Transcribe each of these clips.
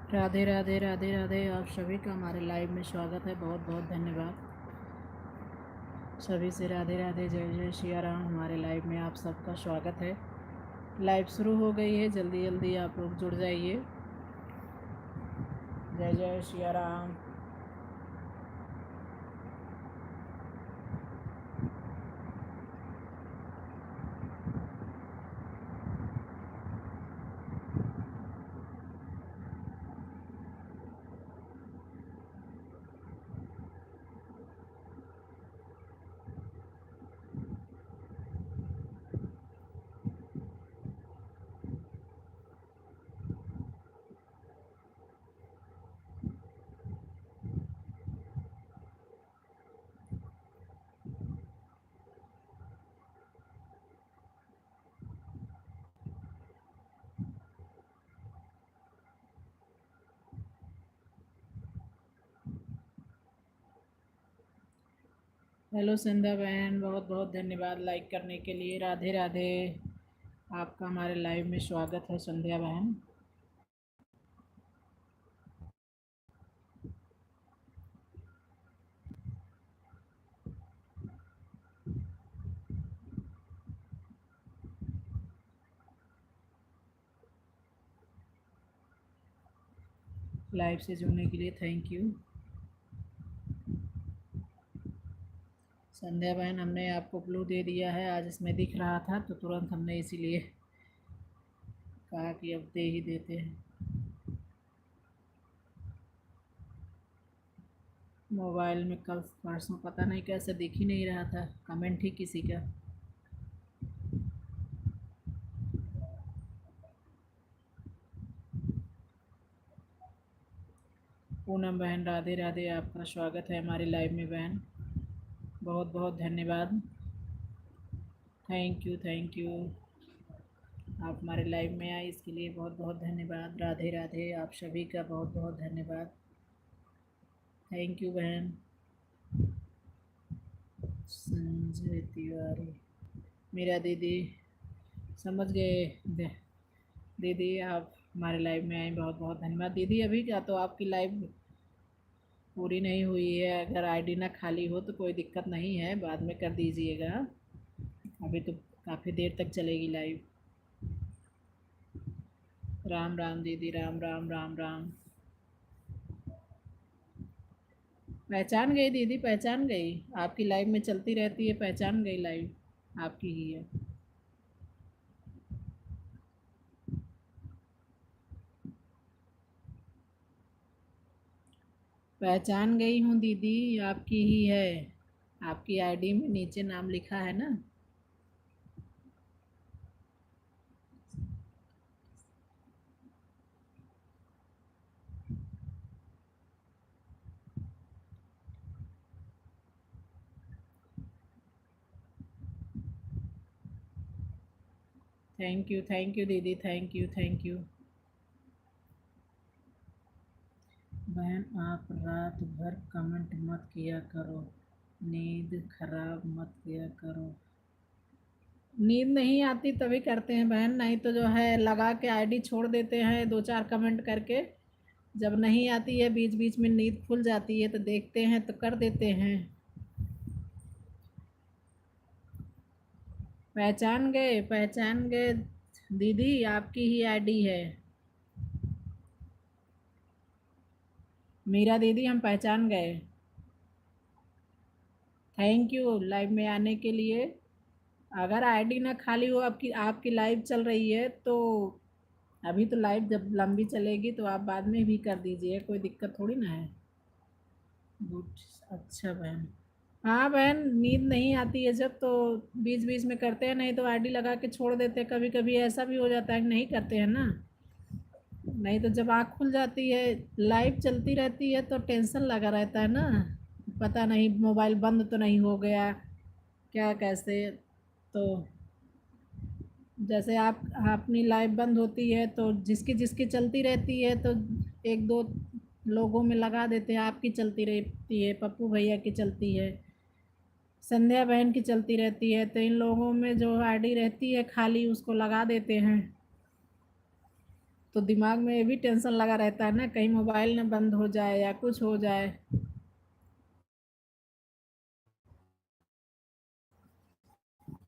राधे राधे राधे राधे। आप सभी का हमारे लाइव में स्वागत है। बहुत बहुत धन्यवाद सभी से। राधे राधे, जय जय सिया राम। हमारे लाइव में आप सबका स्वागत है। लाइव शुरू हो गई है, जल्दी जल्दी आप लोग जुड़ जाइए। जय जय सिया राम। हेलो संध्या बहन, बहुत बहुत धन्यवाद लाइक करने के लिए। राधे राधे। आपका हमारे लाइव में स्वागत है संध्या बहन। लाइव से जुड़ने के लिए थैंक यू संध्या बहन। हमने आपको ब्लू दे दिया है, आज इसमें दिख रहा था तो तुरंत हमने इसीलिए कहा कि अब दे ही देते हैं। मोबाइल में कल परसों पता नहीं कैसे दिख ही नहीं रहा था कमेंट ही किसी का। पूनम बहन, राधे राधे। आपका स्वागत है हमारे लाइव में बहन। बहुत बहुत धन्यवाद। Thank you thank you. आप हमारे लाइव में आए इसके लिए बहुत बहुत धन्यवाद। राधे राधे। आप सभी का बहुत बहुत धन्यवाद। थैंक यू बहन। संजय तिवारी, मेरा दीदी समझ गए। दीदी आप हमारे लाइव में आए, बहुत बहुत धन्यवाद दीदी। अभी क्या तो आपकी लाइव पूरी नहीं हुई है, अगर आईडी ना खाली हो तो कोई दिक्कत नहीं है, बाद में कर दीजिएगा। अभी तो काफ़ी देर तक चलेगी लाइव। राम राम दीदी, राम राम राम राम। पहचान गई दीदी, पहचान गई। आपकी लाइव में चलती रहती है, पहचान गई लाइव आपकी ही है। पहचान गई हूँ दीदी, आपकी ही है। आपकी आईडी में नीचे नाम लिखा है ना। थैंक यू दीदी, थैंक यू थैंक यू। बहन आप रात भर कमेंट मत किया करो, नींद खराब मत किया करो। नींद नहीं आती तभी करते हैं बहन, नहीं तो जो है लगा के आईडी छोड़ देते हैं दो चार कमेंट करके। जब नहीं आती है, बीच बीच में नींद खुल जाती है तो देखते हैं तो कर देते हैं। पहचान गए दीदी, आपकी ही आईडी है। मीरा दीदी हम पहचान गए। थैंक यू लाइव में आने के लिए। अगर आईडी ना खाली हो, आपकी आपकी लाइव चल रही है तो अभी तो लाइव जब लंबी चलेगी तो आप बाद में भी कर दीजिए, कोई दिक्कत थोड़ी ना है। गुड। अच्छा बहन। हाँ बहन, नींद नहीं आती है जब तो बीच बीच में करते हैं, नहीं तो आईडी लगा के छोड़ देते हैं। कभी कभी ऐसा भी हो जाता है कि नहीं करते हैं ना। नहीं तो जब आँख खुल जाती है, लाइव चलती रहती है तो टेंशन लगा रहता है ना। पता नहीं मोबाइल बंद तो नहीं हो गया क्या, कैसे। तो जैसे आप अपनी लाइव बंद होती है तो जिसकी जिसकी चलती रहती है तो एक दो लोगों में लगा देते हैं। आपकी चलती रहती है, पप्पू भैया की चलती है, संध्या बहन की चलती रहती है, तो इन लोगों में जो आईडी रहती है खाली उसको लगा देते हैं। तो दिमाग में ये भी टेंशन लगा रहता है ना, कहीं मोबाइल ना बंद हो जाए या कुछ हो जाए।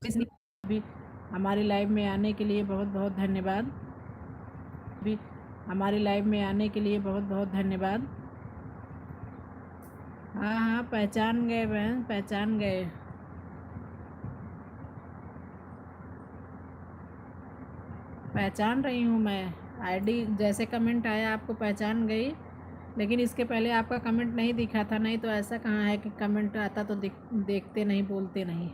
इसलिए भी हमारी लाइव में आने के लिए बहुत बहुत धन्यवाद। भी हमारी लाइव में आने के लिए बहुत बहुत धन्यवाद। हाँ हाँ, पहचान गए बहन, पहचान गए। पहचान रही हूँ मैं। आईडी जैसे कमेंट आया आपको पहचान गई, लेकिन इसके पहले आपका कमेंट नहीं दिखा था। नहीं तो ऐसा कहाँ है कि कमेंट आता तो देखते नहीं, बोलते नहीं।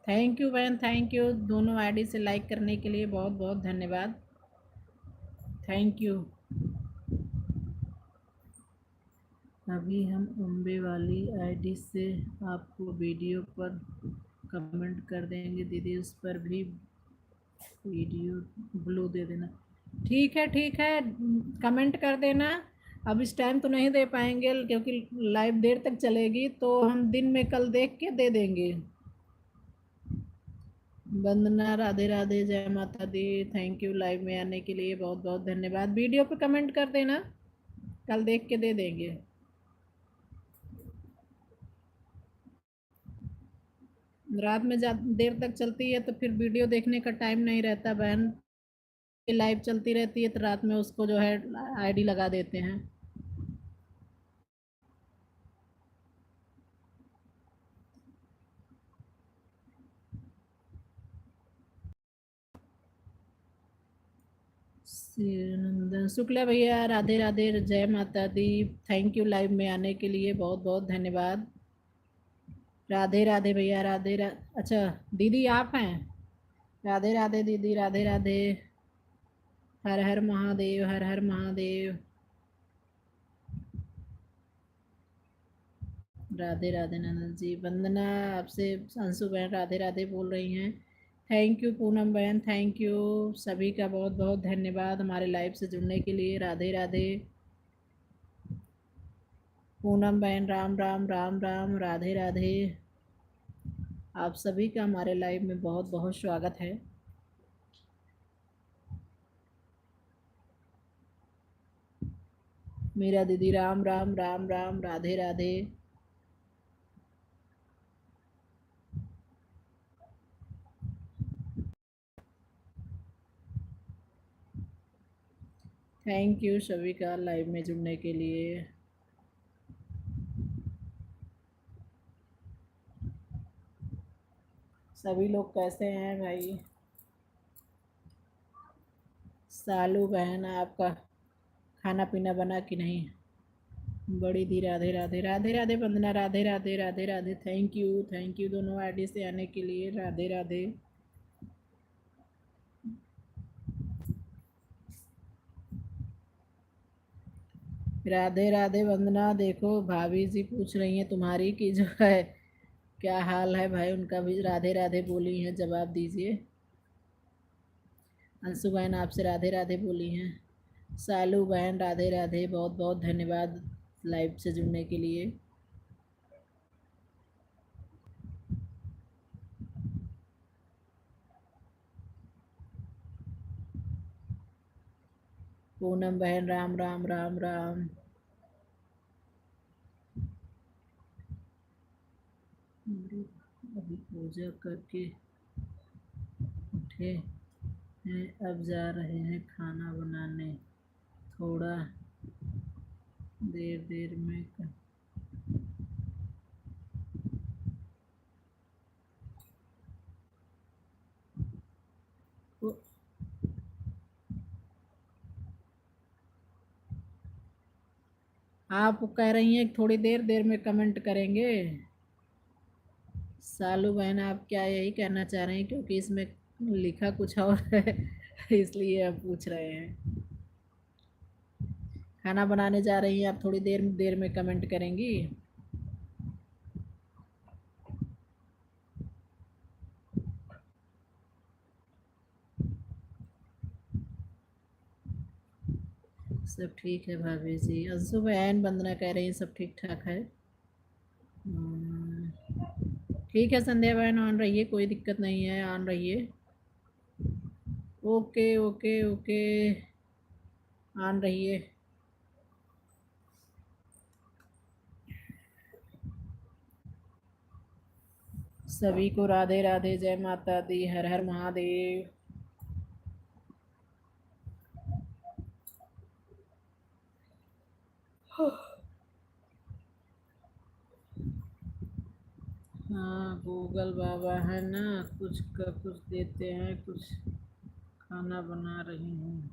थैंक यू बहन, थैंक यू। दोनों आईडी से लाइक करने के लिए बहुत बहुत धन्यवाद। Thank you. अभी हम अम्बे वाली आईडी से आपको वीडियो पर कमेंट कर देंगे दीदी, उस पर भी वीडियो ब्लू दे देना। ठीक है, ठीक है, कमेंट कर देना। अब इस टाइम तो नहीं दे पाएंगे क्योंकि लाइव देर तक चलेगी, तो हम दिन में कल देख के दे देंगे। वंदना, राधे राधे, जय माता दी। थैंक यू लाइव में आने के लिए बहुत बहुत धन्यवाद। वीडियो पे कमेंट कर देना, कल देख के दे देंगे। रात में देर तक चलती है तो फिर वीडियो देखने का टाइम नहीं रहता बहन। लाइव चलती रहती है तो रात में उसको जो है आईडी लगा देते हैं। नंदन शुक्ला भैया, राधे राधे, जय माता दी। थैंक यू लाइव में आने के लिए बहुत बहुत धन्यवाद। राधे राधे भैया, अच्छा, दीदी आप हैं? राधे राधे दीदी, राधे राधे। हर हर महादेव, हर हर महादेव। राधे राधे नंदन जी। वंदना, आपसे अंशु बहन राधे राधे बोल रही हैं। थैंक यू पूनम बहन, थैंक यू। सभी का बहुत बहुत धन्यवाद हमारे लाइव से जुड़ने के लिए। राधे राधे। पूनम बहन, राम राम, राम राम, राधे राधे। आप सभी का हमारे लाइव में बहुत बहुत स्वागत है। मेरा दीदी, राम राम, राम राम, राधे राधे। थैंक यू सभी का लाइव में जुड़ने के लिए। सभी लोग कैसे हैं भाई? सालू बहन, आपका खाना पीना बना कि नहीं? बड़ी दी, राधे राधे, राधे राधे। वंदना, राधे राधे, राधे राधे। थैंक यू दोनों आईडी से आने के लिए। राधे राधे। राधे राधे वंदना। देखो भाभी जी पूछ रही हैं तुम्हारी कि जो है क्या हाल है भाई, उनका भी राधे राधे बोली हैं, जवाब दीजिए। अंशु बहन आपसे राधे राधे बोली हैं। सालू बहन, राधे राधे, बहुत बहुत धन्यवाद लाइव से जुड़ने के लिए। पूनम बहन, राम राम, राम राम। अभी पूजा करके उठे हैं, अब जा रहे हैं खाना बनाने। थोड़ा देर देर में तो आप कह रही हैं कि थोड़ी देर देर में कमेंट करेंगे। सालू बहन, आप क्या यही कहना चाह रहे हैं? क्योंकि इसमें लिखा कुछ और है इसलिए आप पूछ रहे हैं। खाना बनाने जा रही हैं आप, थोड़ी देर देर में कमेंट करेंगी। सब ठीक है भाभी जी। अंशु बहन वंदना कह रही हैं सब ठीक ठाक है। ठीक है संध्या बहन, ऑन रहिए, कोई दिक्कत नहीं है, ऑन रहिए। ओके ओके ओके, ऑन रहिए। सभी को राधे राधे, जय माता दी, हर हर महादेव। हाँ गूगल बाबा है ना, कुछ का कुछ देते हैं, कुछ खाना बना रही हूँ।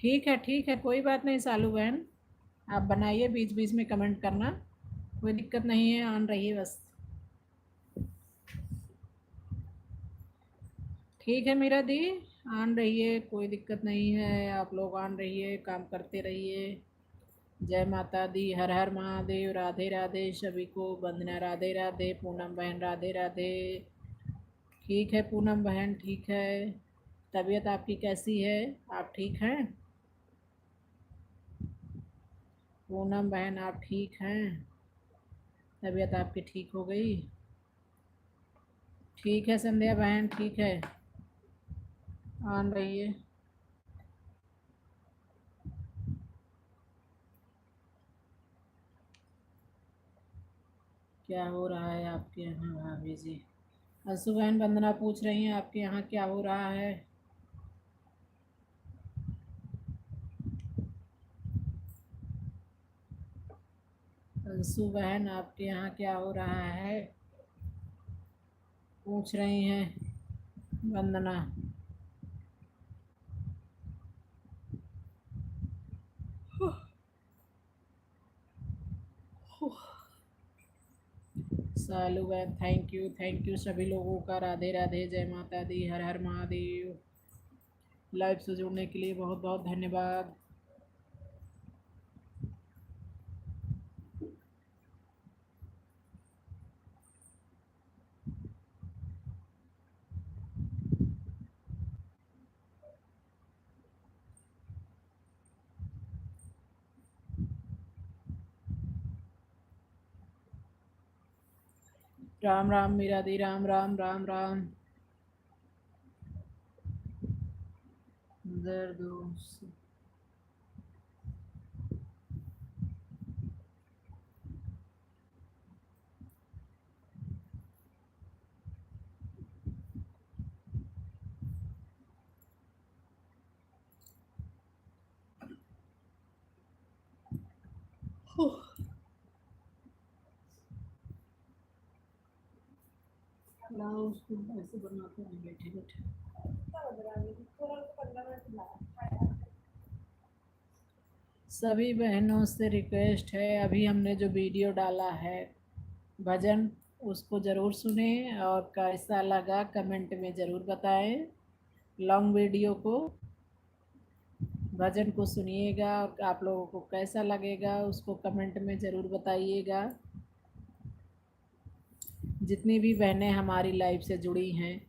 ठीक है, कोई बात नहीं सालू बहन, आप बनाइए, बीच बीच में कमेंट करना, कोई दिक्कत नहीं है, ऑन रहिए बस। ठीक है मेरा दी, ऑन रहिए, कोई दिक्कत नहीं है, आप लोग ऑन रहिए, काम करते रहिए। जय माता दी, हर हर महादेव, राधे राधे सभी को, वंदना राधे राधे, पूनम बहन राधे राधे। ठीक है पूनम बहन, ठीक है। तबीयत आपकी कैसी है, आप ठीक हैं? पूनम बहन आप ठीक हैं? तबीयत आपकी ठीक हो गई? ठीक है संध्या बहन, ठीक है, ऑन रहिए। क्या हो रहा है आपके यहाँ भाभी जी? अंशु बहन वंदना पूछ रही हैं आपके यहाँ क्या हो रहा है। अंशु बहन आपके यहाँ क्या हो रहा है, पूछ रही हैं वंदना। सालू बहन थैंक यू सभी लोगों का, राधे राधे, जय माता दी, हर हर महादेव। लाइव से जुड़ने के लिए बहुत बहुत धन्यवाद। राम राम मीरा दी, राम राम राम राम। दर्द उसको ऐसे बनाते हैं बैठे बैठे। सभी बहनों से रिक्वेस्ट है, अभी हमने जो वीडियो डाला है भजन, उसको ज़रूर सुने और कैसा लगा कमेंट में ज़रूर बताएं। लॉन्ग वीडियो को, भजन को सुनिएगा और आप लोगों को कैसा लगेगा उसको कमेंट में ज़रूर बताइएगा। जितनी भी बहनें हमारी लाइव से जुड़ी हैं,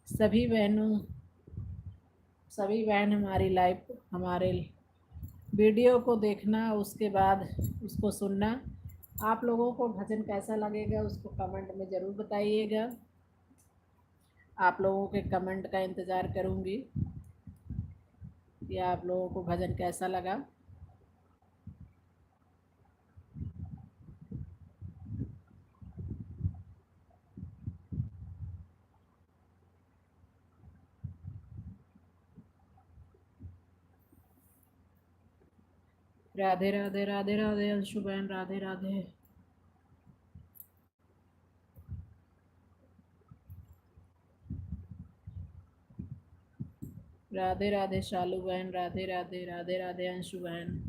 सभी बहनों, सभी बहन हमारी लाइव, हमारे वीडियो को देखना, उसके बाद उसको सुनना। आप लोगों को भजन कैसा लगेगा उसको कमेंट में ज़रूर बताइएगा। आप लोगों के कमेंट का इंतज़ार करूँगी कि आप लोगों को भजन कैसा लगा। राधे राधे राधे राधे अंशु बहन, राधे राधे। राधे राधे शालू बहन, राधे राधे, राधे राधे अंशु बहन।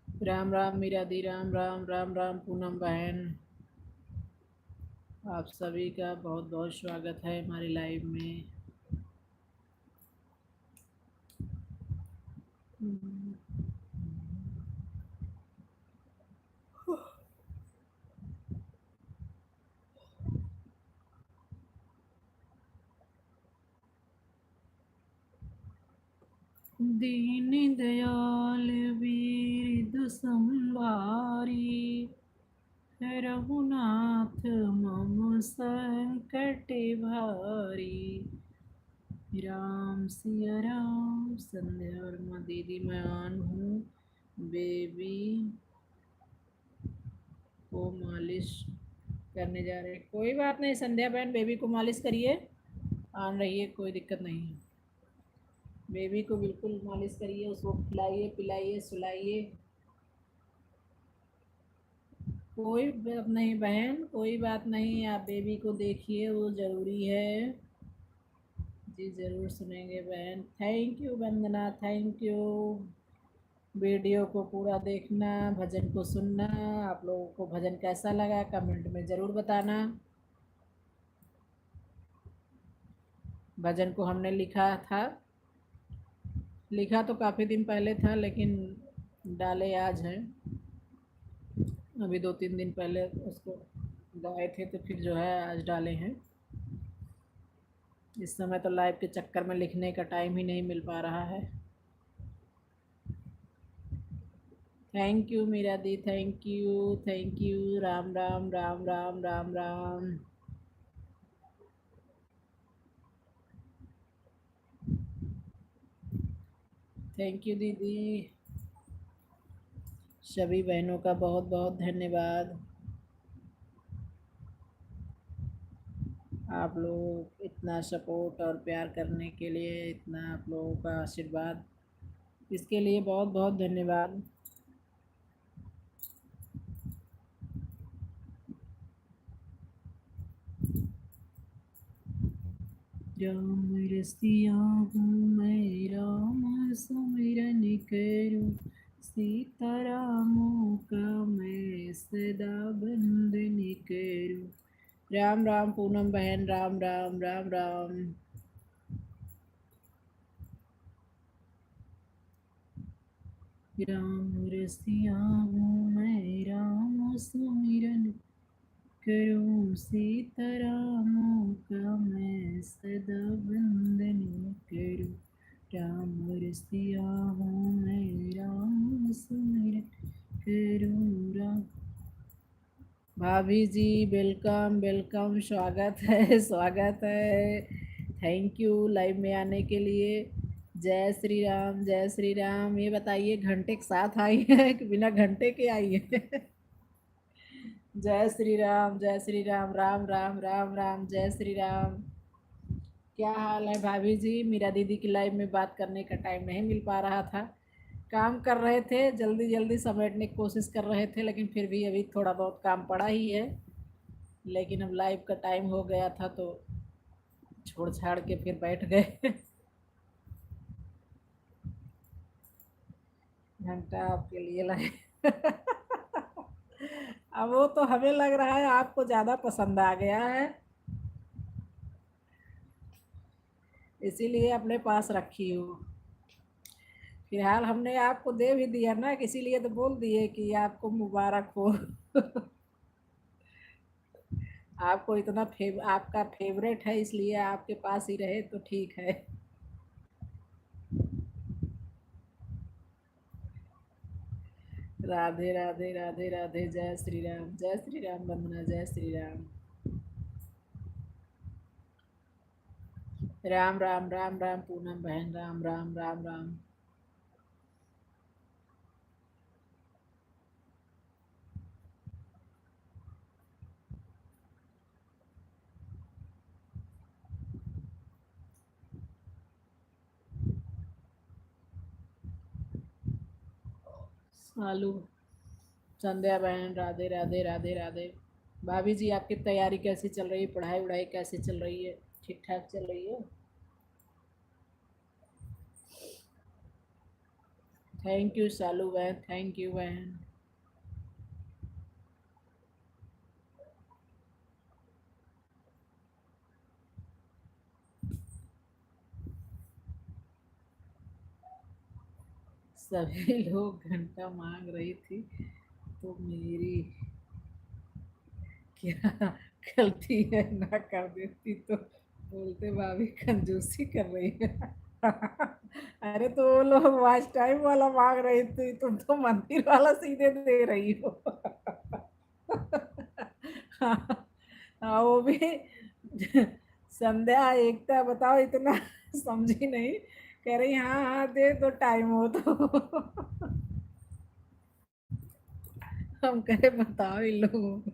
राम राम मीरा दी, राम राम राम राम पूनम बहन। आप सभी का बहुत बहुत स्वागत है हमारी लाइव में। दीन दयाल वीर संभारी, रघुनाथ मम संकट भारी। राम सिया राम। संध्या वर्मा दीदी मैं ऑन हूँ, बेबी को मालिश करने जा रहे हैं। कोई बात नहीं संध्या बहन, बेबी को मालिश करिए, ऑन रहिए, कोई दिक्कत नहीं है। बेबी को बिल्कुल मालिश करिए, उसको खिलाइए पिलाइए सुलाइए। कोई बात नहीं बहन, कोई बात नहीं, आप बेबी को देखिए, वो ज़रूरी है। जी ज़रूर सुनेंगे बहन। Thank you Vandana, thank you. Video को पूरा देखना, भजन को सुनना। आप लोगों को भजन कैसा लगा कमेंट में ज़रूर बताना। भजन को हमने लिखा था, लिखा तो काफ़ी दिन पहले था, लेकिन डाले आज हैं। अभी 2-3 दिन पहले उसको गाए थे, तो फिर जो है आज डाले हैं। इस समय तो लाइव के चक्कर में लिखने का टाइम ही नहीं मिल पा रहा है। थैंक यू मीरा दी, thank you, thank you. Ram Ram Ram Ram Ram Ram. Thank you दीदी। सभी बहनों का बहुत बहुत धन्यवाद। आप लोग इतना सपोर्ट और प्यार करने के लिए, इतना आप लोगों का आशीर्वाद, इसके लिए बहुत बहुत धन्यवाद। राम रसिया हूँ मैं, राम सुमिरन करूँ, सीतारामों का मैं सदा बंदन करूँ। राम राम पूनम बहन, राम राम राम राम। राम रसिया हूँ मैं, राम सुमिरन करूँ, सीतारामों का मैं सदा बंदन करूँ। राम रसिया हूँ मैं, राम सुमिरन करूँ। राम भाभी जी वेलकम वेलकम, स्वागत है स्वागत है। थैंक यू लाइव में आने के लिए। जय श्री राम, जय श्री राम। ये बताइए घंटे के साथ आई है कि बिना घंटे के आई है? जय श्री राम, जय श्री राम, राम राम राम राम, जय श्री राम। क्या हाल है भाभी जी? मीरा दीदी की लाइव में बात करने का टाइम नहीं मिल पा रहा था, काम कर रहे थे, जल्दी जल्दी समेटने की कोशिश कर रहे थे, लेकिन फिर भी अभी थोड़ा बहुत काम पड़ा ही है। लेकिन अब लाइव का टाइम हो गया था तो छोड़ छाड़ के फिर बैठ गए। घंटा आपके लिए लाए। अब वो तो हमें लग रहा है आपको ज़्यादा पसंद आ गया है, इसीलिए अपने पास रखी हूँ। फिलहाल हमने आपको दे भी दिया ना, इसीलिए तो बोल दिए कि आपको मुबारक हो। आपको इतना आपका फेवरेट है, इसलिए आपके पास ही रहे तो ठीक है। राधे राधे राधे राधे, जय श्री राम, जय श्री राम वंदना, जय श्री राम। राम राम राम राम पूनम बहन, राम राम राम राम। सालू, संध्या बहन, राधे राधे राधे राधे। भाभी जी आपकी तैयारी कैसी चल रही है? पढ़ाई वढ़ाई कैसी चल रही है? ठीक ठाक चल रही है? थैंक यू सालू बहन, थैंक यू बहन। सभी लोग घंटा मांग रही थी, तो मेरी क्या गलती है? ना कर देती तो बोलते भाभी कंजूसी कर रही है। अरे तो वो लोग वॉच टाइम वाला मांग रही थी, तुम तो मंदिर वाला सीधे दे रही हो। हाँ, हाँ, वो भी संध्या एकता, बताओ इतना समझी नहीं। कह रही हाँ हाँ दे दो टाइम हो तो। हम कहे बताओ इन लोगों को।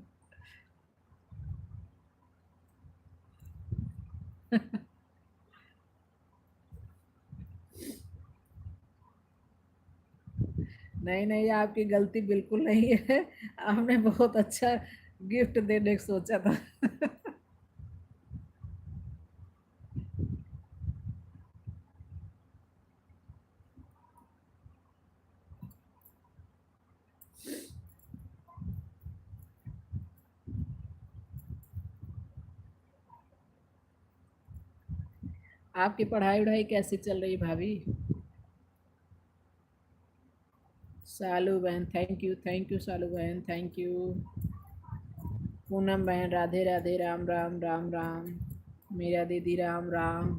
नहीं नहीं, आपकी गलती बिल्कुल नहीं है। आपने बहुत अच्छा गिफ्ट देने का सोचा था। आपकी पढ़ाई वढ़ाई कैसी चल रही भाभी? सालू बहन, थैंक यू सालू बहन, थैंक यू। पूनम बहन, राधे राधे, राम राम राम राम। मीरा दीदी, राम राम।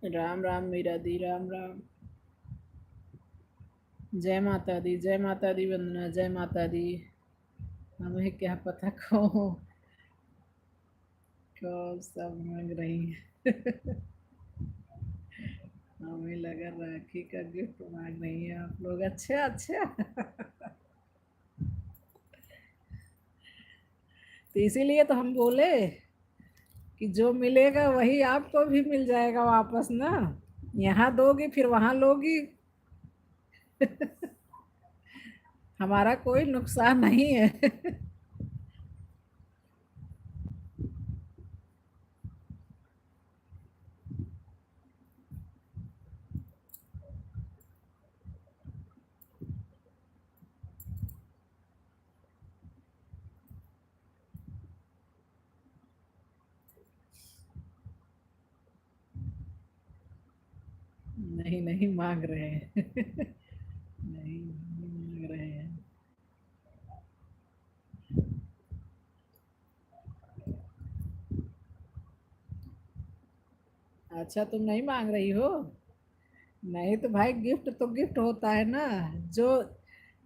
राम राम मीरा दी, राम राम। जय माता दी वंदना, जय माता दी। हमें क्या पता कौन कौन सब मांग रही है। हमें लगा राखी का गिफ्ट मांग रही है आप लोग, अच्छा अच्छा। तो इसीलिए तो हम बोले कि जो मिलेगा वही आपको भी मिल जाएगा वापस ना। यहाँ दोगी फिर वहां लोगी। हमारा कोई नुकसान नहीं है। नहीं नहीं मांग रहे हैं। नहीं नहीं मांग रहे हैं। अच्छा, तुम नहीं मांग रही हो? नहीं तो भाई, गिफ्ट तो गिफ्ट होता है ना। जो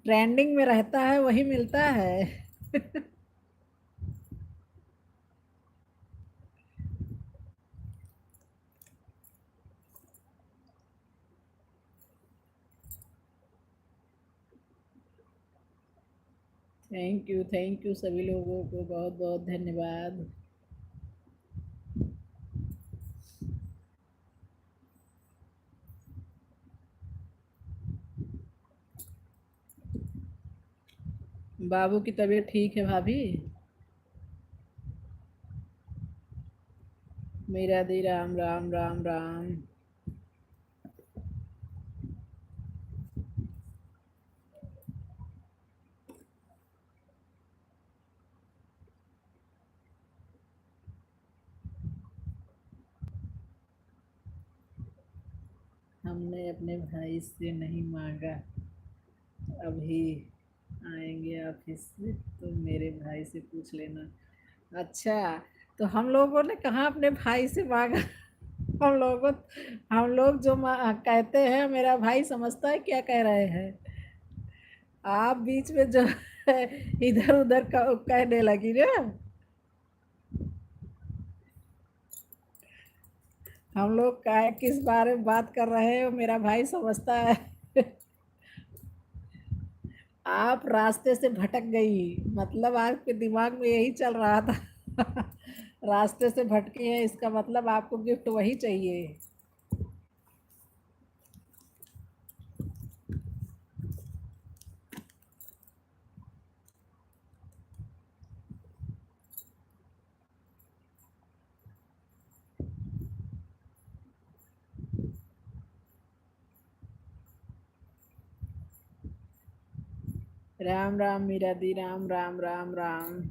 ट्रेंडिंग में रहता है वही मिलता है। थैंक यू सभी लोगों को, बहुत बहुत धन्यवाद। बाबू की तबीयत ठीक है भाभी? मेरा दी, राम राम राम राम। हमने अपने भाई से नहीं मांगा। अभी आएंगे ऑफिस से तो मेरे भाई से पूछ लेना। अच्छा, तो हम लोगों ने कहाँ अपने भाई से मांगा। हम लोगों हम लोग जो कहते हैं मेरा भाई समझता है क्या कह रहे हैं। आप बीच में जो है इधर उधर का कहने लगी ना। हम लोग का किस बारे में बात कर रहे हैं मेरा भाई समझता है। आप रास्ते से भटक गई, मतलब आपके दिमाग में यही चल रहा था। रास्ते से भटकी है, इसका मतलब आपको गिफ्ट वही चाहिए। राम राम मीरा दी, राम राम राम राम।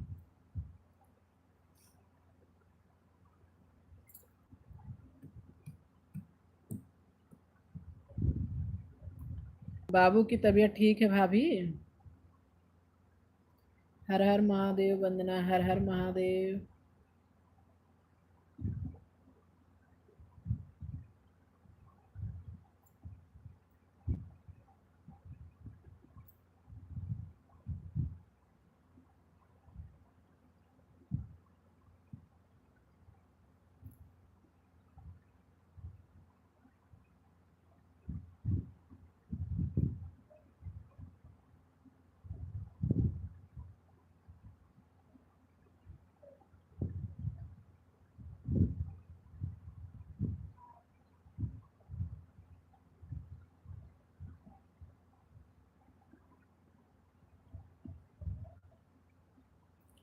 बाबू की तबीयत ठीक है भाभी? हर हर महादेव वंदना, हर हर महादेव।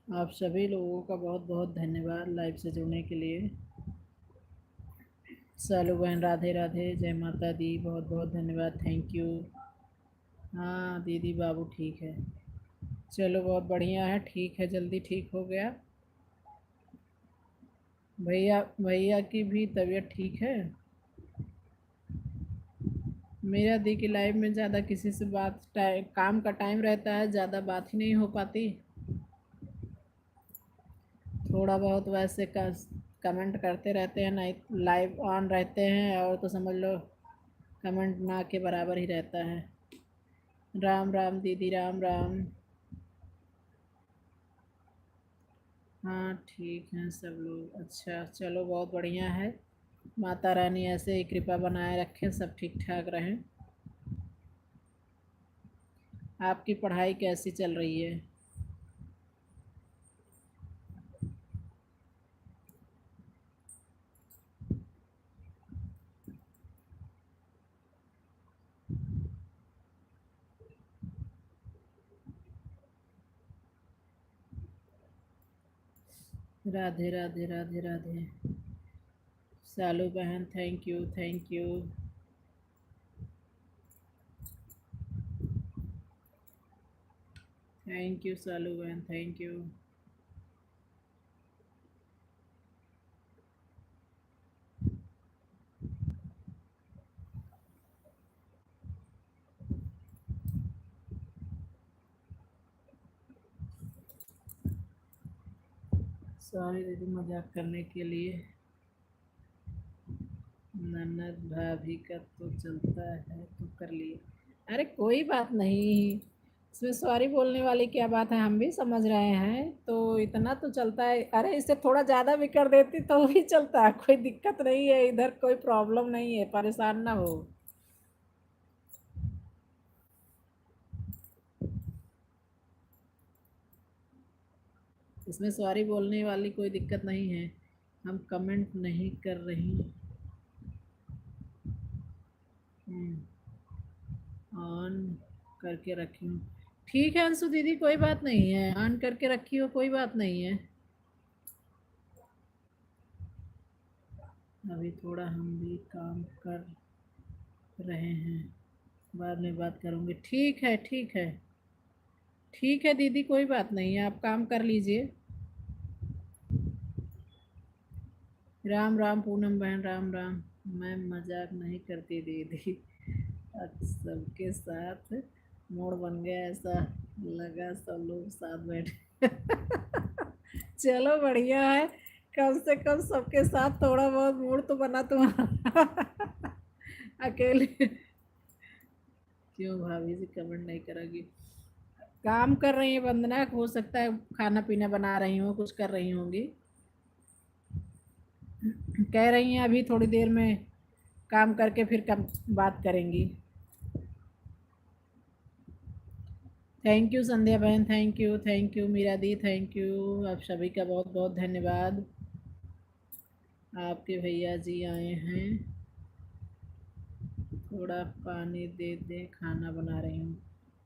आप सभी लोगों का बहुत बहुत धन्यवाद लाइव से जुड़ने के लिए। सालू बहन राधे राधे, जय माता दी, बहुत बहुत धन्यवाद, थैंक यू। हाँ दीदी बाबू ठीक है। चलो बहुत बढ़िया है, ठीक है, जल्दी ठीक हो गया। भैया भैया की भी तबीयत ठीक है। मेरा दी की लाइफ में ज़्यादा किसी से बात काम का टाइम रहता है, ज़्यादा बात ही नहीं हो पाती। थोड़ा बहुत वैसे कमेंट करते रहते हैं, नहीं लाइव ऑन रहते हैं और तो समझ लो कमेंट ना के बराबर ही रहता है। राम राम दीदी, राम राम। हाँ ठीक हैं सब लोग, अच्छा चलो बहुत बढ़िया है। माता रानी ऐसे ही कृपा बनाए रखें, सब ठीक ठाक रहें। आपकी पढ़ाई कैसी चल रही है? राधे राधे राधे राधे। सालू बहन thank you, thank you. Thank you Salu बहन, थैंक यू। सॉरी दीदी मजाक करने के लिए। ननद भाभी का तो चलता है तो कर लिए। अरे कोई बात नहीं, इसमें सॉरी बोलने वाली क्या बात है, हम भी समझ रहे हैं, तो इतना तो चलता है। अरे इससे थोड़ा ज़्यादा भी कर देती तो भी चलता है, कोई दिक्कत नहीं है, इधर कोई प्रॉब्लम नहीं है, परेशान ना हो। इसमें सॉरी बोलने वाली कोई दिक्कत नहीं है। हम कमेंट नहीं कर रही। ऑन करके रखी हूँ। ठीक है अंशु दीदी, कोई बात नहीं है, ऑन करके रखी हो, कोई बात नहीं है। अभी थोड़ा हम भी काम कर रहे हैं, बाद में बात करूँगी। ठीक है ठीक है। ठीक है दीदी, कोई बात नहीं है, आप काम कर लीजिए। राम राम पूनम बहन, राम राम। मैं मजाक नहीं करती दीदी, आज सबके साथ मूड बन गया ऐसा, लगा सब लोग साथ बैठे। चलो बढ़िया है, कम से कम सबके साथ थोड़ा बहुत मूड तो बना तुम्हारा। अकेले क्यों भाभी जी कमेंट नहीं करोगी? काम कर रही है वंदना, हो सकता है खाना पीना बना रही हो, कुछ कर रही होंगी। कह रही हैं अभी थोड़ी देर में काम करके फिर कम बात करेंगी। थैंक यू संध्या बहन, थैंक यू मीरा दी, थैंक यू। आप सभी का बहुत बहुत धन्यवाद। आपके भैया जी आए हैं, थोड़ा पानी दे दें, खाना बना रही हूँ।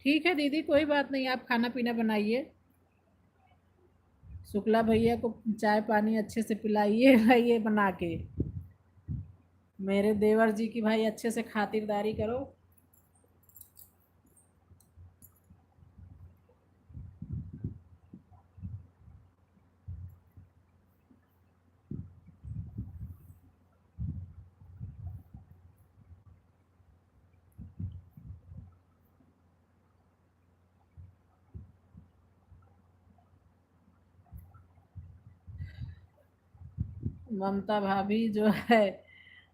ठीक है दीदी, कोई बात नहीं, आप खाना पीना बनाइए। शुक्ला भैया को चाय पानी अच्छे से पिलाइए भाई बना के। मेरे देवर जी की भाई अच्छे से खातिरदारी करो। ममता भाभी जो है,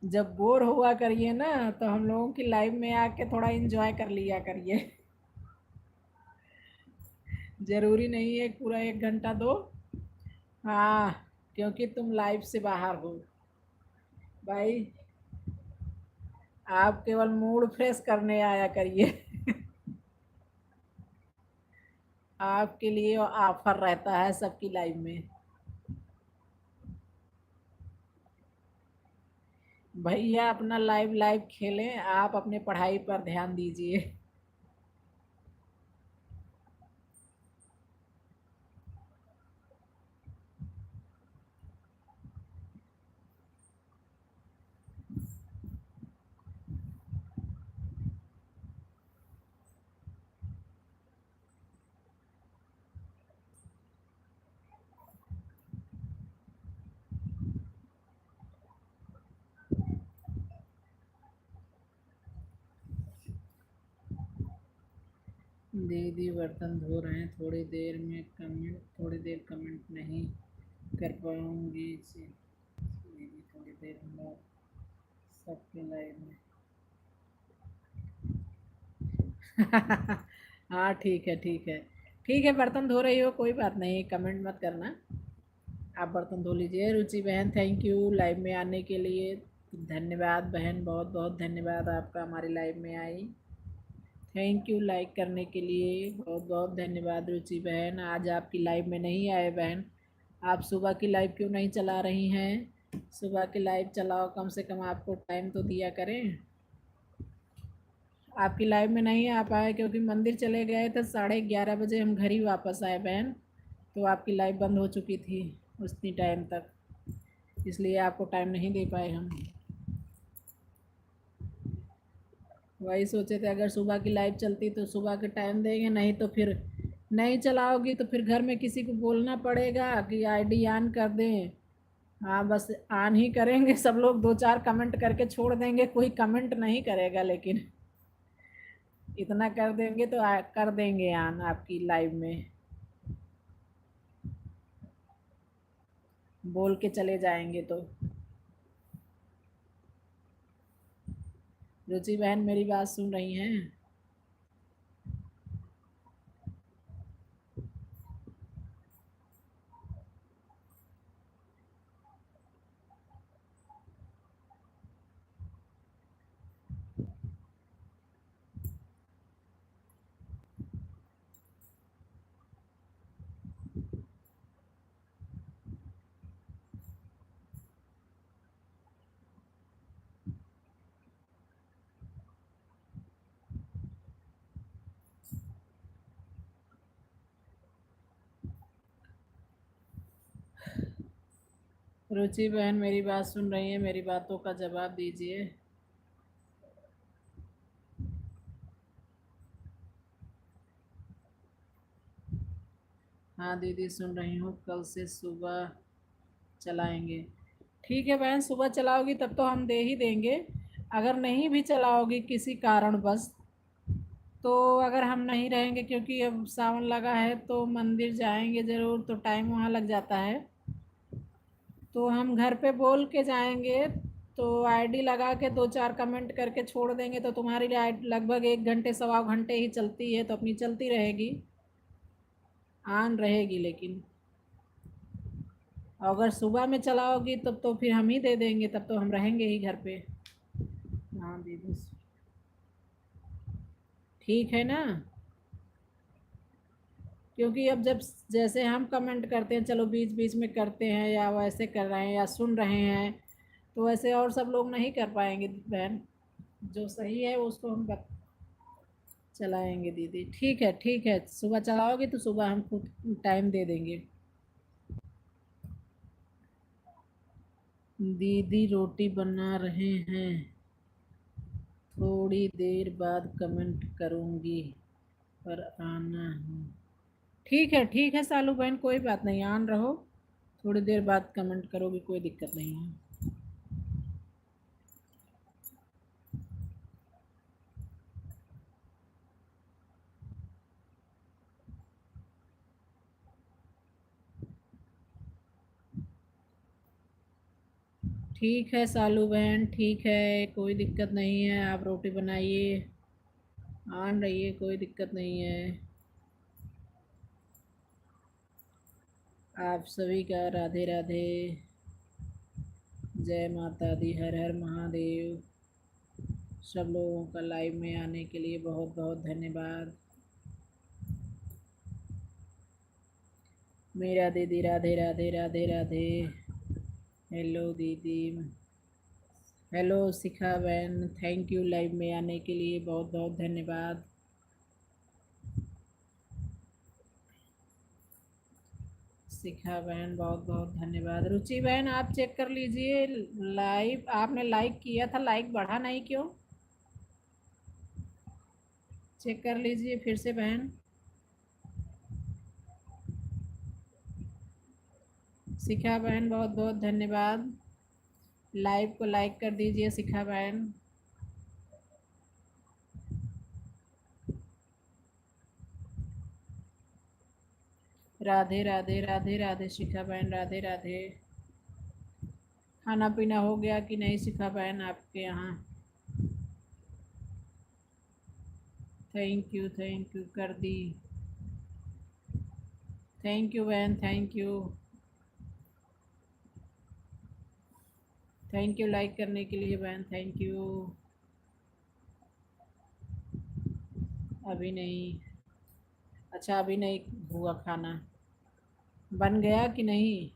जब बोर हुआ करिए ना तो हम लोगों की लाइव में आके थोड़ा एंजॉय कर लिया करिए। ज़रूरी नहीं है पूरा 1 घंटा दो। हाँ, क्योंकि तुम लाइव से बाहर हो भाई। आप केवल मूड फ्रेश करने आया करिए। आपके लिए ऑफर रहता है सबकी लाइव में। भैया अपना लाइव लाइव खेलें, आप अपने पढ़ाई पर ध्यान दीजिए। दीदी बर्तन धो रहे हैं, थोड़ी देर कमेंट नहीं कर पाऊंगी जी। दीदी थोड़ी देर में सबके लाइव में। हाँ ठीक है, ठीक है। ठीक है, बर्तन धो रही हो कोई बात नहीं, कमेंट मत करना। आप बर्तन धो लीजिए। रुचि बहन थैंक यू लाइव में आने के लिए। धन्यवाद बहन, बहुत बहुत धन्यवाद आपका हमारी लाइव में आई। थैंक यू लाइक करने के लिए, बहुत बहुत धन्यवाद रुचि बहन। आज आपकी लाइव में नहीं आए बहन, आप सुबह की लाइव क्यों नहीं चला रही हैं? सुबह की लाइव चलाओ, कम से कम आपको टाइम तो दिया करें। आपकी लाइव में नहीं आ पाए क्योंकि मंदिर चले गए थे, 11:30 बजे हम घर ही वापस आए बहन। तो आपकी लाइव बंद हो चुकी थी उतनी टाइम तक, इसलिए आपको टाइम नहीं दे पाए हम। वही सोचे थे अगर सुबह की लाइव चलती तो सुबह के टाइम देंगे, नहीं तो फिर नहीं चलाओगी तो फिर घर में किसी को बोलना पड़ेगा कि आईडी ऑन कर दें। हाँ बस ऑन ही करेंगे, सब लोग दो चार कमेंट करके छोड़ देंगे, कोई कमेंट नहीं करेगा, लेकिन इतना कर देंगे तो कर देंगे ऑन आपकी लाइव में, बोल के चले जाएंगे तो। रुचि बहन मेरी बात सुन रही हैं? रुचि बहन मेरी बात सुन रही है? मेरी बातों का जवाब दीजिए। हाँ दीदी सुन रही हूँ, कल से सुबह चलाएंगे। ठीक है बहन, सुबह चलाओगी तब तो हम दे ही देंगे। अगर नहीं भी चलाओगी किसी कारणवश, तो अगर हम नहीं रहेंगे क्योंकि अब सावन लगा है तो मंदिर जाएंगे ज़रूर, तो टाइम वहाँ लग जाता है, तो हम घर पे बोल के जाएंगे। तो आईडी लगा के दो चार कमेंट करके छोड़ देंगे तो तुम्हारी लाइट लगभग 1 घंटे सवा घंटे ही चलती है, तो अपनी चलती रहेगी, ऑन रहेगी। लेकिन अगर सुबह में चलाओगी तब तो फिर हम ही दे देंगे, तब तो हम रहेंगे ही घर पे। हाँ दीदी ठीक है ना, क्योंकि अब जब जैसे हम कमेंट करते हैं, चलो बीच बीच में करते हैं या वैसे कर रहे हैं या सुन रहे हैं, तो वैसे और सब लोग नहीं कर पाएंगे बहन। जो सही है उसको हम चलाएंगे दीदी। ठीक है, ठीक है, सुबह चलाओगे तो सुबह हम खुद टाइम दे देंगे। दीदी रोटी बना रहे हैं, थोड़ी देर बाद कमेंट करूँगी, पर आना है। ठीक है सालू बहन, कोई बात नहीं, ऑन रहो, थोड़ी देर बाद कमेंट करोगी, कोई दिक्कत नहीं है। ठीक है सालू बहन, ठीक है, कोई दिक्कत नहीं है। आप रोटी बनाइए, आन रहिए, कोई दिक्कत नहीं है। आप सभी का राधे राधे, जय माता दी, हर हर महादेव। सब लोगों का लाइव में आने के लिए बहुत बहुत धन्यवाद। मेरा दीदी राधे राधे राधे राधे। हेलो दीदी, हेलो शिखा बहन, थैंक यू लाइव में आने के लिए, बहुत बहुत धन्यवाद। शिखा बहन बहुत बहुत धन्यवाद। रुचि बहन आप चेक कर लीजिए, लाइव आपने लाइक किया था, लाइक बढ़ा नहीं क्यों? चेक कर लीजिए फिर से बहन। शिखा बहन बहुत बहुत धन्यवाद। लाइव को लाइक कर दीजिए शिखा बहन। राधे राधे राधे राधे शिखा बहन, राधे राधे। खाना पीना हो गया कि नहीं शिखा बहन आपके यहाँ? थैंक यू कर दी। थैंक यू बहन, thank you. Thank you like करने के लिए बहन, थैंक यू। अभी नहीं, अच्छा अभी नहीं हुआ खाना, बन गया कि नहीं?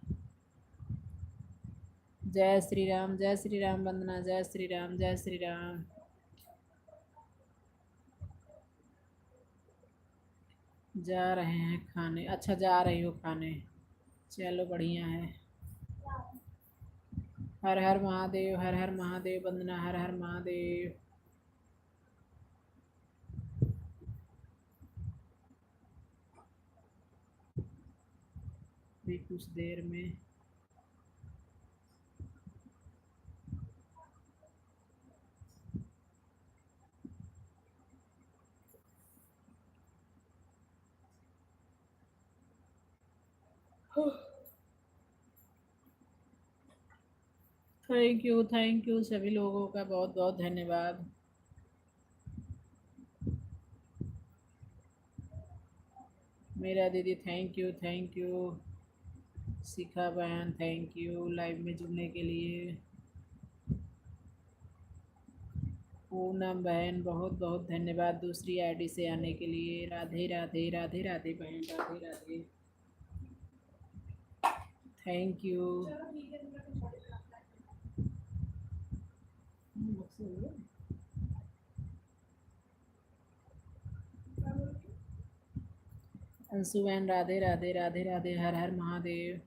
जय श्री राम, जय श्री राम वंदना, जय श्री राम, जय श्री राम। जा रहे हैं खाने, अच्छा जा रही हो खाने, चलो बढ़िया है। हर हर महादेव, हर हर महादेव वंदना, हर हर महादेव। भी कुछ देर में। थैंक यू सभी लोगों का बहुत बहुत धन्यवाद। मेरा दीदी थैंक यू। शिखा बहन थैंक यू लाइव में जुड़ने के लिए। पूनम बहन बहुत बहुत धन्यवाद दूसरी आईडी से आने के लिए। राधे राधे राधे राधे बहन, राधे राधे। Thank you. अंशु बहन राधे राधे राधे राधे, हर हर महादेव।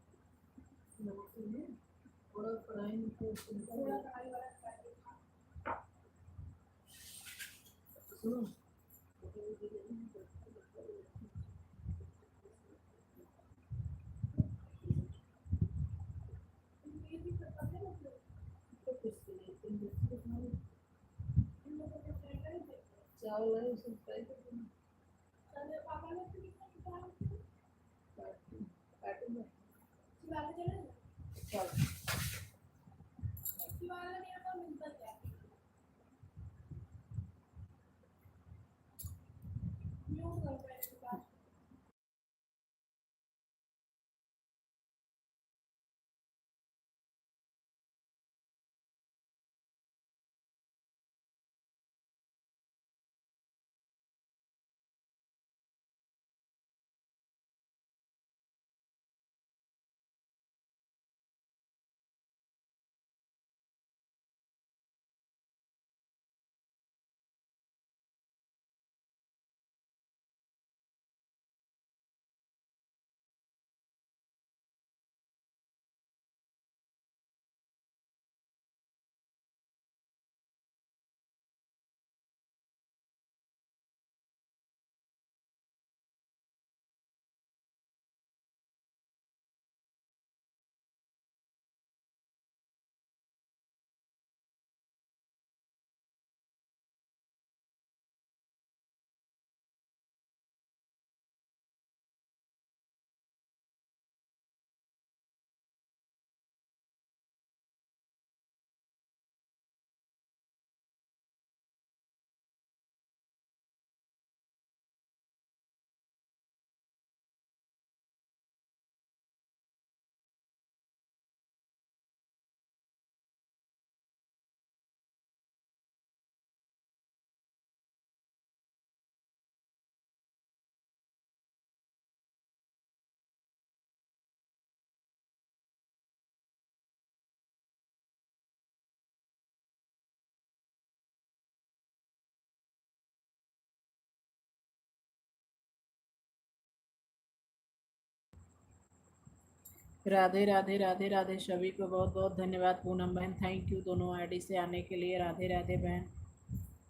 राधे राधे राधे राधे सभी को बहुत बहुत धन्यवाद। पूनम बहन थैंक यू दोनों आईडी से आने के लिए। राधे राधे बहन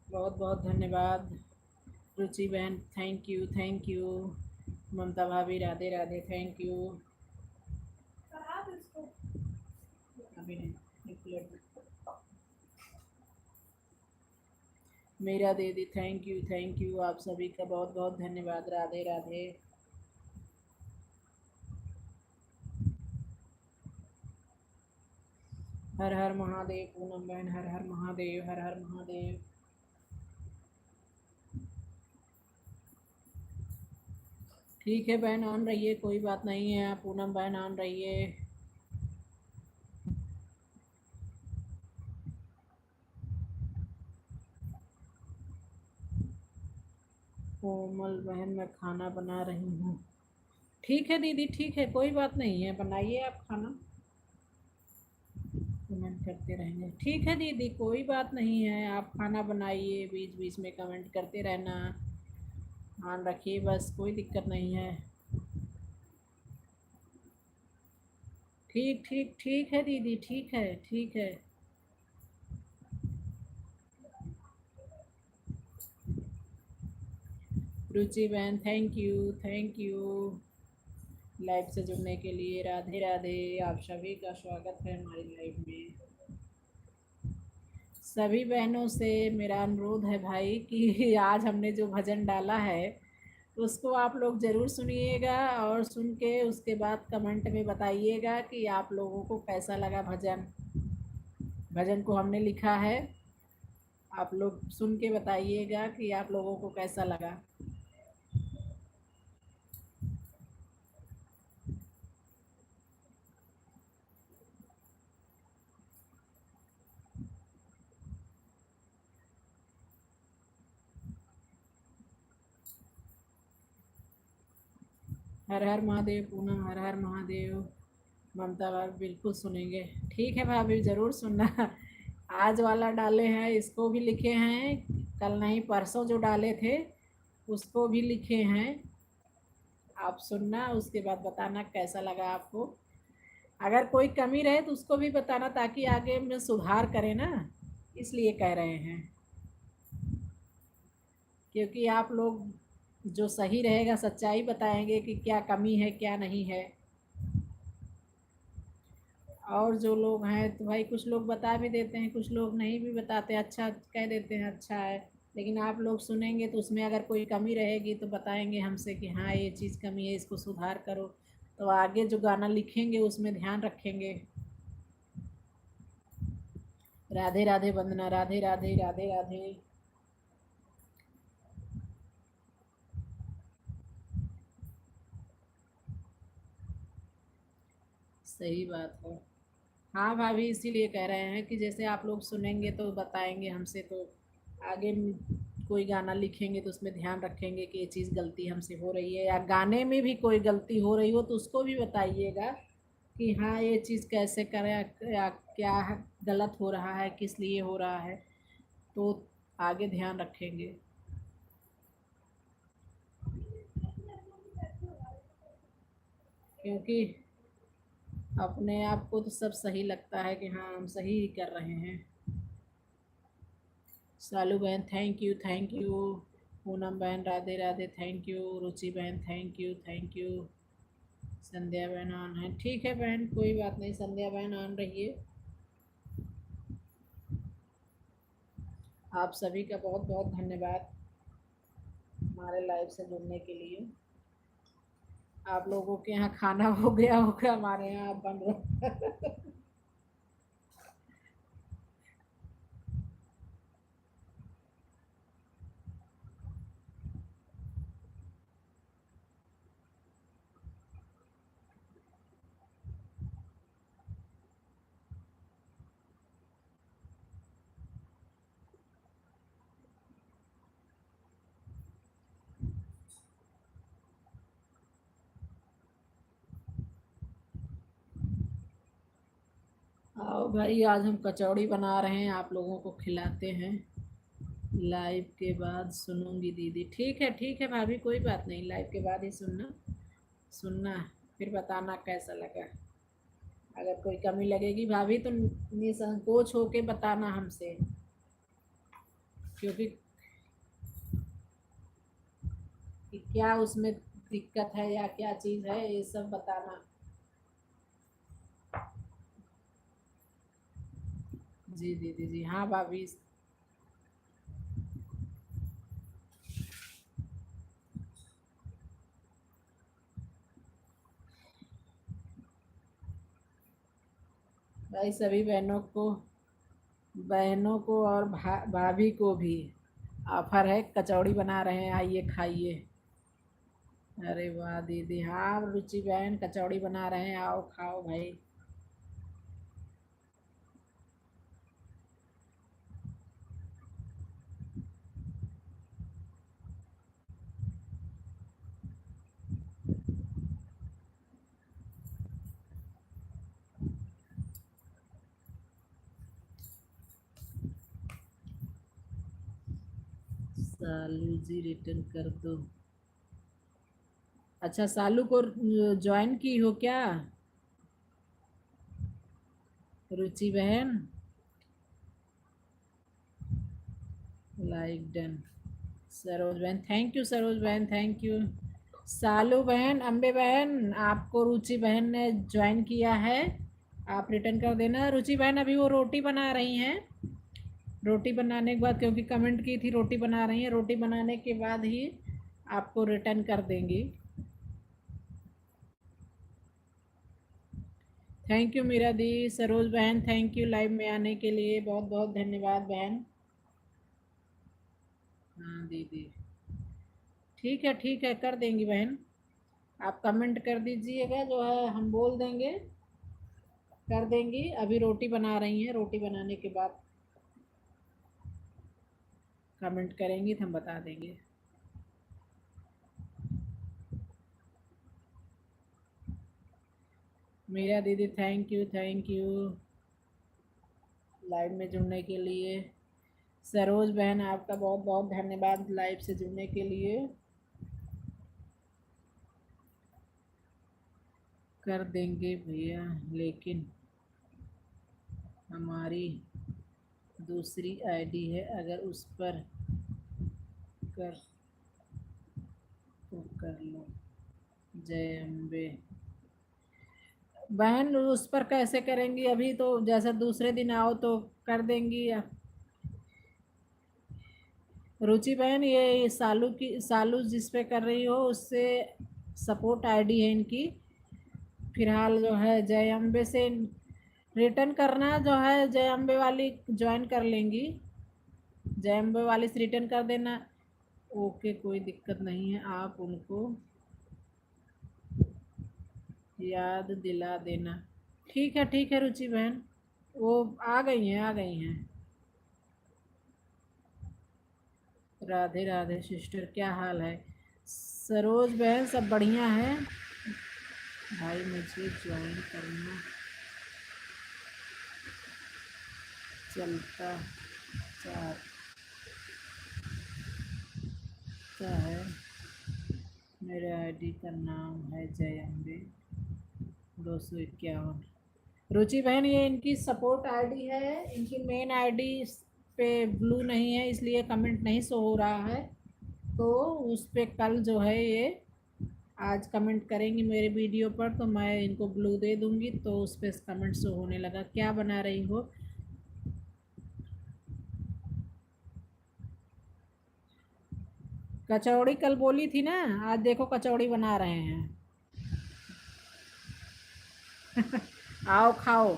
बहुत बहुत धन्यवाद। रुचि बहन थैंक यू। ममता भाभी राधे राधे थैंक यू। अभी नहीं, एक प्लेट में। मेरा दीदी थैंक यू आप सभी का बहुत बहुत धन्यवाद। राधे राधे। हर हर महादेव। पूनम बहन हर हर महादेव हर हर महादेव। ठीक है बहन ऑन रहिए, कोई बात नहीं है। पूनम बहन ऑन रहिए। कोमल बहन मैं खाना बना रही हूँ। ठीक है दीदी ठीक है, कोई बात नहीं है, बनाइए आप खाना। कमेंट करते रहेंगे। ठीक है दीदी कोई बात नहीं है, आप खाना बनाइए, बीच बीच में कमेंट करते रहना। ध्यान रखिए बस, कोई दिक्कत नहीं है। ठीक ठीक ठीक है दीदी ठीक है ठीक है। रुचि बहन थैंक यू लाइव से जुड़ने के लिए। राधे राधे। आप सभी का स्वागत है हमारी लाइव में। सभी बहनों से मेरा अनुरोध है भाई कि आज हमने जो भजन डाला है उसको आप लोग ज़रूर सुनिएगा, और सुन के उसके बाद कमेंट में बताइएगा कि आप लोगों को कैसा लगा भजन। भजन को हमने लिखा है, आप लोग सुन के बताइएगा कि आप लोगों को कैसा लगा। हर हर महादेव पूनम हर हर महादेव। ममता भाभी बिल्कुल सुनेंगे। ठीक है भाभी ज़रूर सुनना। आज वाला डाले हैं इसको भी लिखे हैं, कल नहीं परसों जो डाले थे उसको भी लिखे हैं। आप सुनना उसके बाद बताना कैसा लगा आपको। अगर कोई कमी रहे तो उसको भी बताना ताकि आगे में सुधार करें ना, इसलिए कह रहे हैं। क्योंकि आप लोग जो सही रहेगा सच्चाई बताएंगे कि क्या कमी है क्या नहीं है। और जो लोग हैं तो भाई कुछ लोग बता भी देते हैं, कुछ लोग नहीं भी बताते, अच्छा कह देते हैं अच्छा है। लेकिन आप लोग सुनेंगे तो उसमें अगर कोई कमी रहेगी तो बताएंगे हमसे कि हाँ ये चीज़ कमी है, इसको सुधार करो। तो आगे जो गाना लिखेंगे उसमें ध्यान रखेंगे। राधे राधे वंदना राधे राधे राधे राधे। सही बात है। हाँ भाभी इसीलिए कह रहे हैं कि जैसे आप लोग सुनेंगे तो बताएंगे हमसे, तो आगे कोई गाना लिखेंगे तो उसमें ध्यान रखेंगे कि ये चीज़ गलती हमसे हो रही है, या गाने में भी कोई गलती हो रही हो तो उसको भी बताइएगा कि हाँ ये चीज़ कैसे करें या क्या गलत हो रहा है, किस लिए हो रहा है, तो आगे ध्यान रखेंगे। क्योंकि अपने आप को तो सब सही लगता है कि हाँ हम सही ही कर रहे हैं। सालू बहन थैंक यू। पूनम बहन राधे राधे थैंक यू। रुचि बहन थैंक यू। संध्या बहन ऑन है, ठीक है बहन कोई बात नहीं, संध्या बहन ऑन रहिए। आप सभी का बहुत बहुत धन्यवाद हमारे लाइव से जुड़ने के लिए। आप लोगों के यहाँ खाना हो गया होगा, हमारे यहाँ बन रहा। आओ भाई आज हम कचौड़ी बना रहे हैं, आप लोगों को खिलाते हैं। लाइव के बाद सुनूंगी दीदी। ठीक है भाभी कोई बात नहीं, लाइव के बाद ही सुनना। सुनना फिर बताना कैसा लगा। अगर कोई कमी लगेगी भाभी तो निसंकोच होके बताना हमसे, क्योंकि कि क्या उसमें दिक्कत है या क्या चीज़ है, ये सब बताना। जी दीदी जी, हाँ भाभी। भाई सभी बहनों को और भाभी को भी ऑफर है, कचौड़ी बना रहे हैं, आइए खाइए। अरे वाह दीदी, हाँ रुचि बहन कचौड़ी बना रहे हैं, आओ खाओ भाई। सालू जी रिटर्न कर दो। अच्छा, सालू को ज्वाइन की हो क्या रुचि बहन? Like done. सरोज बहन थैंक यू, सरोज बहन थैंक यू। सालू बहन, अम्बे बहन, आपको रुचि बहन ने ज्वाइन किया है, आप रिटर्न कर देना। रुचि बहन अभी वो रोटी बना रही हैं, रोटी बनाने के बाद, क्योंकि कमेंट की थी रोटी बना रही हैं, रोटी बनाने के बाद ही आपको रिटर्न कर देंगी। थैंक यू मीरा दी। सरोज बहन थैंक यू लाइव में आने के लिए, बहुत बहुत धन्यवाद बहन। हाँ दीदी, ठीक है कर देंगी बहन। आप कमेंट कर दीजिएगा, जो है हम बोल देंगे, कर देंगी। अभी रोटी बना रही हैं, रोटी बनाने के बाद कमेंट करेंगी तो हम बता देंगे। मीरा दीदी थैंक यू लाइव में जुड़ने के लिए। सरोज बहन आपका बहुत बहुत धन्यवाद लाइव से जुड़ने के लिए। कर देंगे भैया, लेकिन हमारी दूसरी आईडी है, अगर उस पर कर तो कर लो। जय अम्बे। बहन उस पर कैसे करेंगी, अभी तो जैसे दूसरे दिन आओ तो कर देंगी। रुचि बहन ये सालू जिस पे कर रही हो उससे सपोर्ट आईडी है इनकी, फिलहाल जो है जय अम्बे से रिटर्न करना, जो है जय अम्बे वाली ज्वाइन कर लेंगी, जय अम्बे वाली से रिटर्न कर देना। ओके कोई दिक्कत नहीं है, आप उनको याद दिला देना। ठीक है रुचि बहन, वो आ गई हैं। राधे राधे सिस्टर, क्या हाल है? सरोज बहन सब बढ़िया है। भाई मुझे ज्वाइन करना चलता चाहता है, मेरे आईडी का नाम है जय अम्बे 251। रुचि बहन ये इनकी सपोर्ट आईडी है, इनकी मेन आईडी पे ब्लू नहीं है, इसलिए कमेंट नहीं शो हो रहा है। तो उस पर कल जो है ये आज कमेंट करेंगी मेरे वीडियो पर, तो मैं इनको ब्लू दे दूंगी, तो उस पर कमेंट शो होने लगा। क्या बना रही हो? कचौड़ी कल बोली थी ना, आज देखो कचौड़ी बना रहे हैं। आओ खाओ।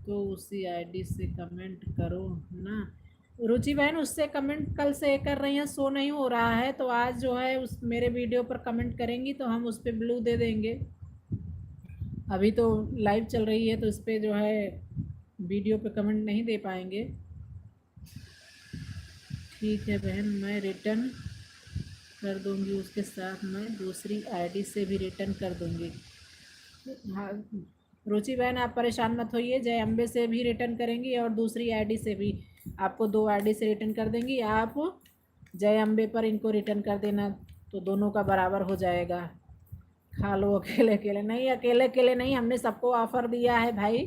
तो उसी आईडी से कमेंट करो ना। रुचि बहन उससे कमेंट कल से कर रही हैं, शो नहीं हो रहा है, तो आज जो है उस मेरे वीडियो पर कमेंट करेंगी तो हम उस पर ब्लू दे देंगे। अभी तो लाइव चल रही है तो इस पर जो है वीडियो पे कमेंट नहीं दे पाएंगे। ठीक है बहन, मैं रिटर्न कर दूंगी, उसके साथ मैं दूसरी आईडी से भी रिटर्न कर दूंगी। हाँ रुचि बहन आप परेशान मत होइए, जय अम्बे से भी रिटर्न करेंगी और दूसरी आईडी से भी, आपको दो आईडी से रिटर्न कर देंगी। आप जय अम्बे पर इनको रिटर्न कर देना, तो दोनों का बराबर हो जाएगा। खा लो अकेले अकेले नहीं, अकेले अकेले नहीं, हमने सबको ऑफर दिया है भाई,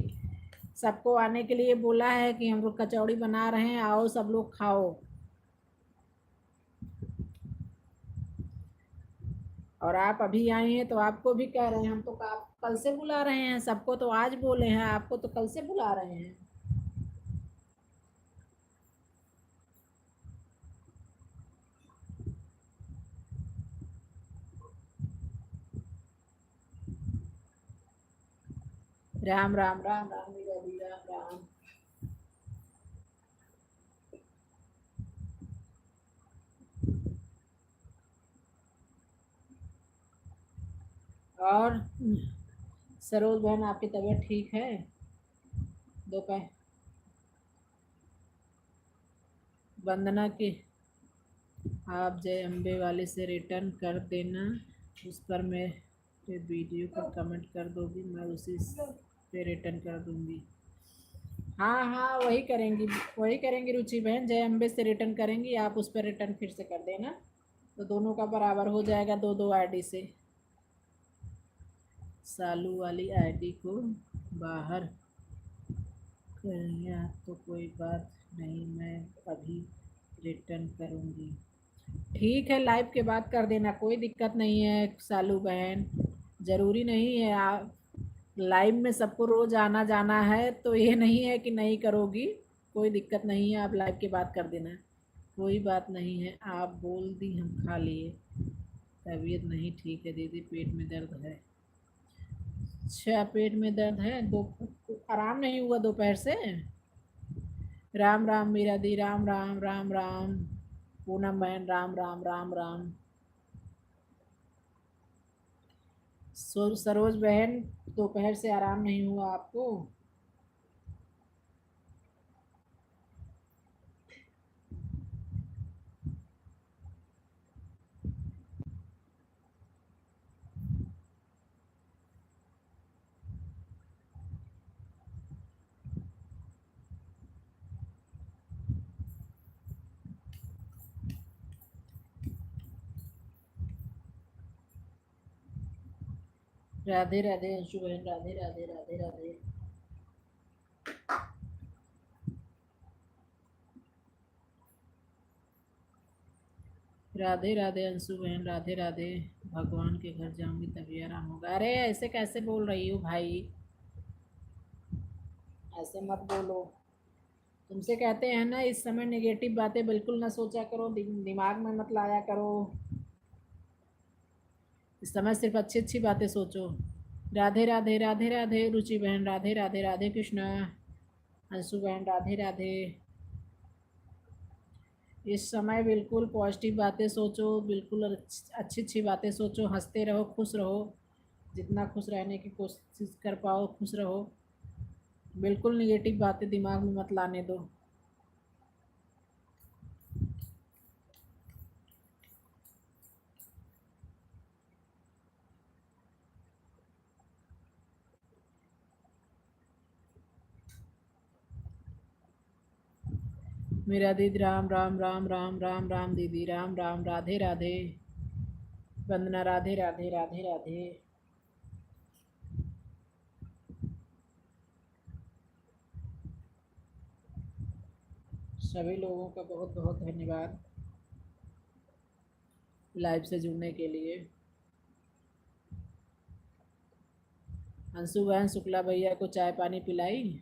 सबको आने के लिए बोला है कि हम लोग कचौड़ी बना रहे हैं, आओ सब लोग खाओ। और आप अभी आए हैं तो आपको भी कह रहे हैं, हम तो आप कल से बुला रहे हैं, सबको तो आज बोले हैं, आपको तो कल से बुला रहे हैं। राम राम राम राम मीरा दी, राम राम। और सरोज बहन आपकी तबीयत ठीक है? दोपहर वंदना की आप जय अम्बे वाले से रिटर्न कर देना, उस पर मेरे वीडियो पर कमेंट कर दोगी, मैं उसी पे रिटर्न कर दूंगी। हाँ हाँ वही करेंगी, वही करेंगी रुचि बहन, जय अम्बे से रिटर्न करेंगी, आप उस पर रिटर्न फिर से कर देना, तो दोनों का बराबर हो जाएगा, दो दो आईडी से। सालू वाली आईडी को बाहर करिए तो कोई बात नहीं, मैं अभी रिटर्न करूँगी। ठीक है, लाइव के बाद कर देना, कोई दिक्कत नहीं है सालू बहन, ज़रूरी नहीं है आप लाइव में सबको रोज़ आना जाना है, तो ये नहीं है कि नहीं करोगी, कोई दिक्कत नहीं है, आप लाइव के बाद कर देना, कोई बात नहीं है, आप बोल दी हम खा लिए। तबीयत नहीं ठीक है दीदी, पेट में दर्द है। अच्छा पेट में दर्द है, दो आराम नहीं हुआ दोपहर से? राम राम मीरा दी, राम राम राम राम। पूनम बहन राम राम राम राम। सरोज बहन दोपहर से आराम नहीं हुआ आपको? राधे राधे अंशु बहन, राधे राधे राधे राधे। राधे राधे अंशु बहन, राधे राधे। भगवान के घर जाऊंगी तभी आराम होगा, अरे ऐसे कैसे बोल रही हो भाई, ऐसे मत बोलो। तुमसे कहते हैं ना इस समय नेगेटिव बातें बिल्कुल ना सोचा करो, दिमाग में मत लाया करो, इस समय सिर्फ अच्छी अच्छी बातें सोचो। राधे राधे राधे राधे रुचि बहन, राधे राधे राधे कृष्णा। अंशु बहन राधे राधे। इस समय बिल्कुल पॉजिटिव बातें सोचो, बिल्कुल अच्छी अच्छी बातें सोचो, हंसते रहो, खुश रहो, जितना खुश रहने की कोशिश कर पाओ खुश रहो, बिल्कुल निगेटिव बातें दिमाग में मत लाने दो। मेरा दीदी राम राम राम राम राम राम दीदी, राम राम, राधे राधे। वंदना राधे राधे राधे राधे। सभी लोगों का बहुत बहुत धन्यवाद लाइव से जुड़ने के लिए। अंशु बहन शुक्ला भैया को चाय पानी पिलाई?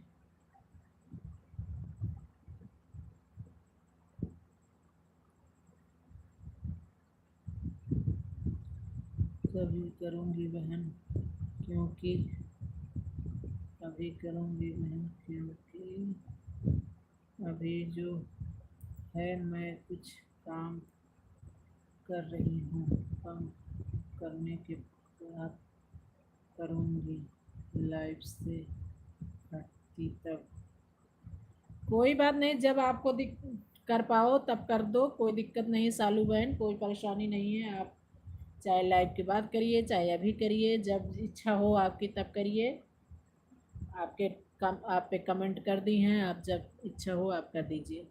कभी करूँगी बहन, क्योंकि अभी करूँगी बहन, क्योंकि अभी जो है मैं कुछ काम कर रही हूँ, काम करने के बाद करूँगी, लाइफ से हटती तब। कोई बात नहीं, जब आपको कर पाओ तब कर दो, कोई दिक्कत नहीं सालू बहन, कोई परेशानी नहीं है, आप चाहे लाइव के बाद करिए चाहे अभी करिए, जब इच्छा हो आपकी तब करिए। आपके कम आप पे कमेंट कर दी हैं, आप जब इच्छा हो आप कर दीजिए।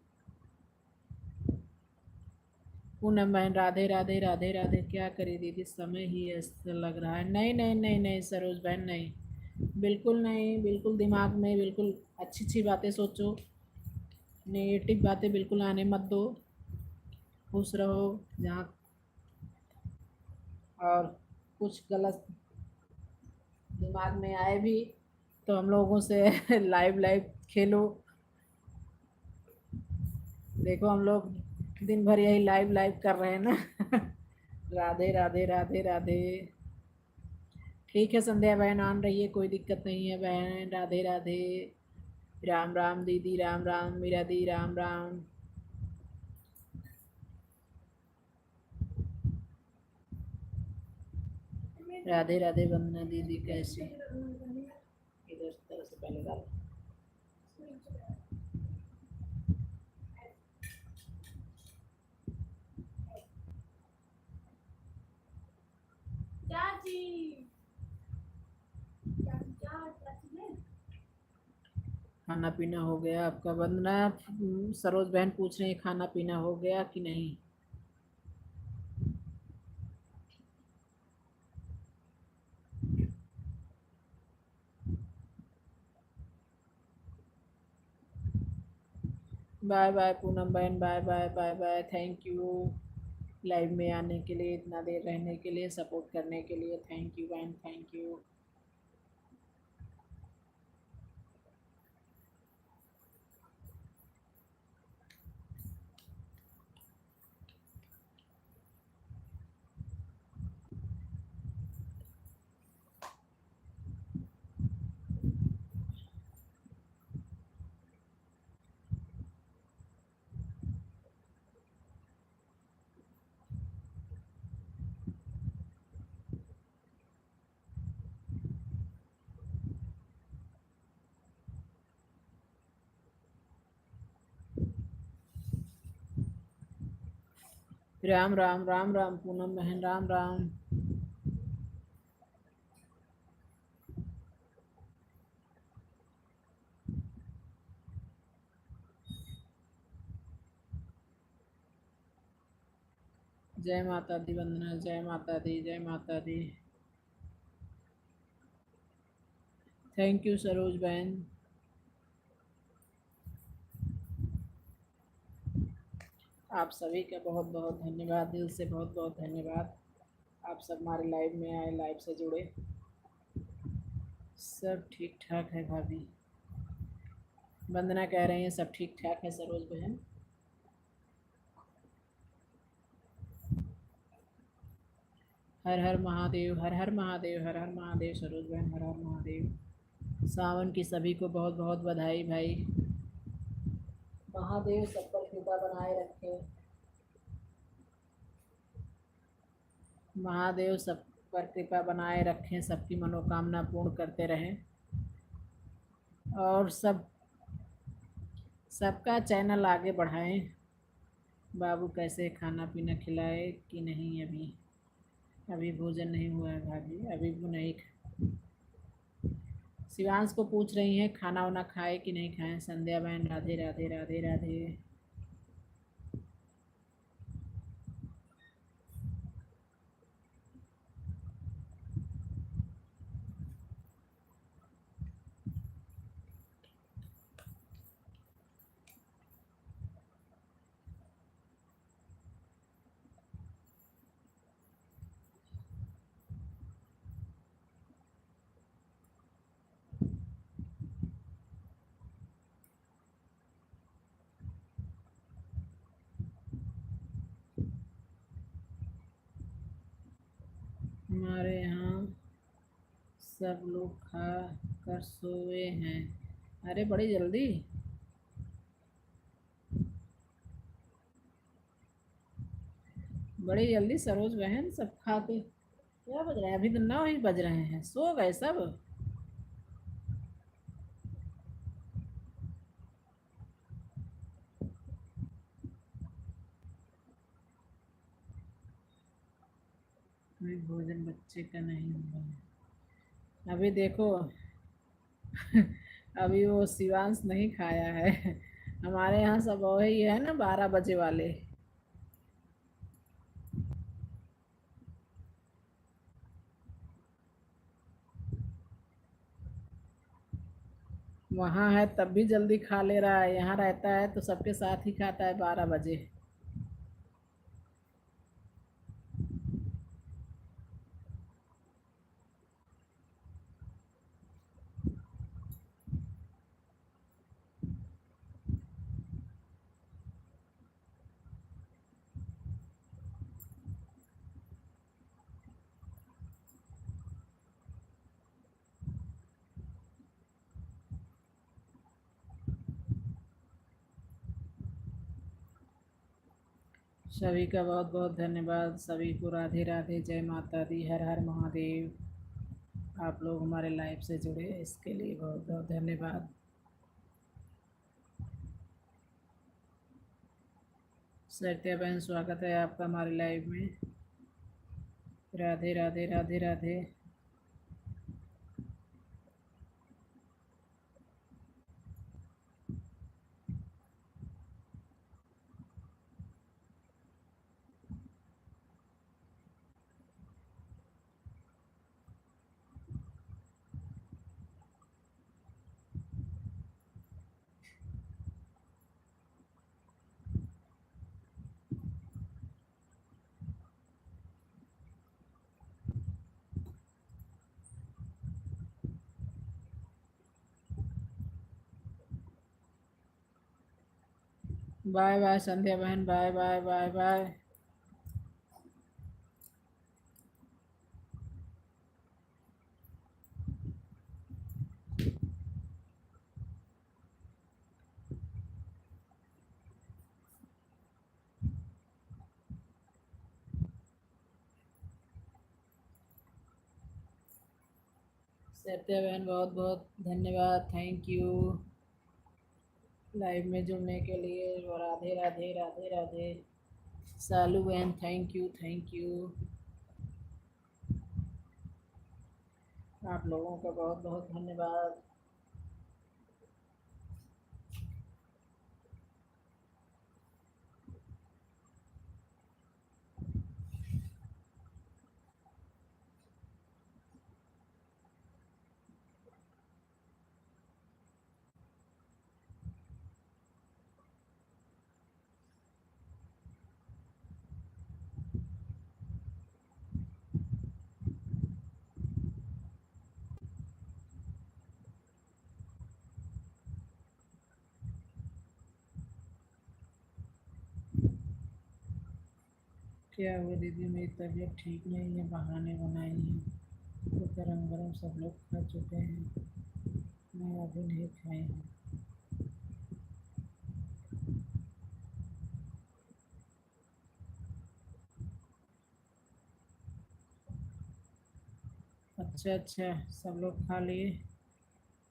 पूनम बहन राधे राधे राधे राधे। क्या करी दीदी, समय ही ऐसा लग रहा है। नहीं नहीं नहीं नहीं सरोज बहन, नहीं, बिल्कुल नहीं, बिल्कुल दिमाग में बिल्कुल अच्छी अच्छी बातें सोचो, नेगेटिव बातें बिल्कुल आने मत दो। खुश रहो जहाँ, और कुछ गलत दिमाग में आए भी तो हम लोगों से लाइव लाइव खेलो। देखो हम लोग दिन भर यही लाइव लाइव कर रहे हैं ना। राधे राधे राधे राधे। ठीक है संध्या बहन, ऑन रहिए, कोई दिक्कत नहीं है बहन। राधे राधे। राम राम दीदी, राम राम मेरा दी, राम राम। राधे राधे वंदना दीदी, कैसी? इधर तरह से पहले डाल। चाची, खाना पीना हो गया आपका वंदना? सरोज बहन पूछ रही है खाना पीना हो गया कि नहीं। बाय बाय पूनम बहन, bye bye bye bye, thank you live में आने के लिए, इतना देर रहने के लिए, सपोर्ट करने के लिए, थैंक यू बहन, थैंक यू। राम राम राम राम पूनम बहन, राम राम। जय माता दी वंदना, जय माता दी, जय माता दी। थैंक यू सरोज बहन। आप सभी का बहुत बहुत धन्यवाद, दिल से बहुत बहुत धन्यवाद। आप सब हमारे लाइव में आए, लाइव से जुड़े। सब ठीक ठाक है भाभी। वंदना कह रही हैं सब ठीक ठाक है सरोज बहन। हर हर महादेव, हर हर महादेव, हर हर महादेव सरोज बहन, हर हर महादेव। सावन की सभी को बहुत बहुत बधाई भाई। महादेव सब पर कृपा बनाए रखे। महादेव सब पर कृपा बनाए रखें, सबकी मनोकामना पूर्ण करते रहें। और सबका चैनल आगे बढ़ाएं। बाबू कैसे, खाना पीना खिलाए कि नहीं? अभी अभी भोजन नहीं हुआ है भाभी, अभी वो नहीं। शिवांश को पूछ रही हैं खाना वाना खाए कि नहीं खाए। संध्या बहन राधे राधे राधे राधे। हमारे यहाँ सब लोग खा कर सोए हैं। अरे बड़ी जल्दी, बड़ी जल्दी सरोज बहन, सब खा के क्या बज रहे हैं? अभी तो 9 ही बज रहे हैं, सो गए सब? अभी भोजन बच्चे का नहीं हुआ है। अभी देखो, अभी वो शिवांश नहीं खाया है। हमारे यहाँ सब वही है ना, 12 बजे वाले। वहाँ है तब भी जल्दी खा ले रहा है, यहाँ रहता है तो सबके साथ ही खाता है 12 बजे। सभी का बहुत बहुत धन्यवाद, सभी को राधे राधे, जय माता दी, हर हर महादेव। आप लोग हमारे लाइव से जुड़े इसके लिए बहुत बहुत धन्यवाद। सत्या बहन, स्वागत है आपका हमारे लाइव में। राधे राधे राधे राधे। बाय बाय संध्या बहन, bye bye bye bye. Satya बहन, बहुत बहुत धन्यवाद, थैंक यू लाइव में जुड़ने के लिए। और राधे राधे राधे राधे। सालू बहन, थैंक यू थैंक यू। आप लोगों का बहुत बहुत धन्यवाद। क्या हुआ दीदी, मेरी तबीयत ठीक नहीं है, बहाने बनाई हैं। तो गरम गरम सब लोग खा चुके हैं, मैं अभी नहीं खाई हूँ। अच्छा अच्छा, सब लोग खा लिए।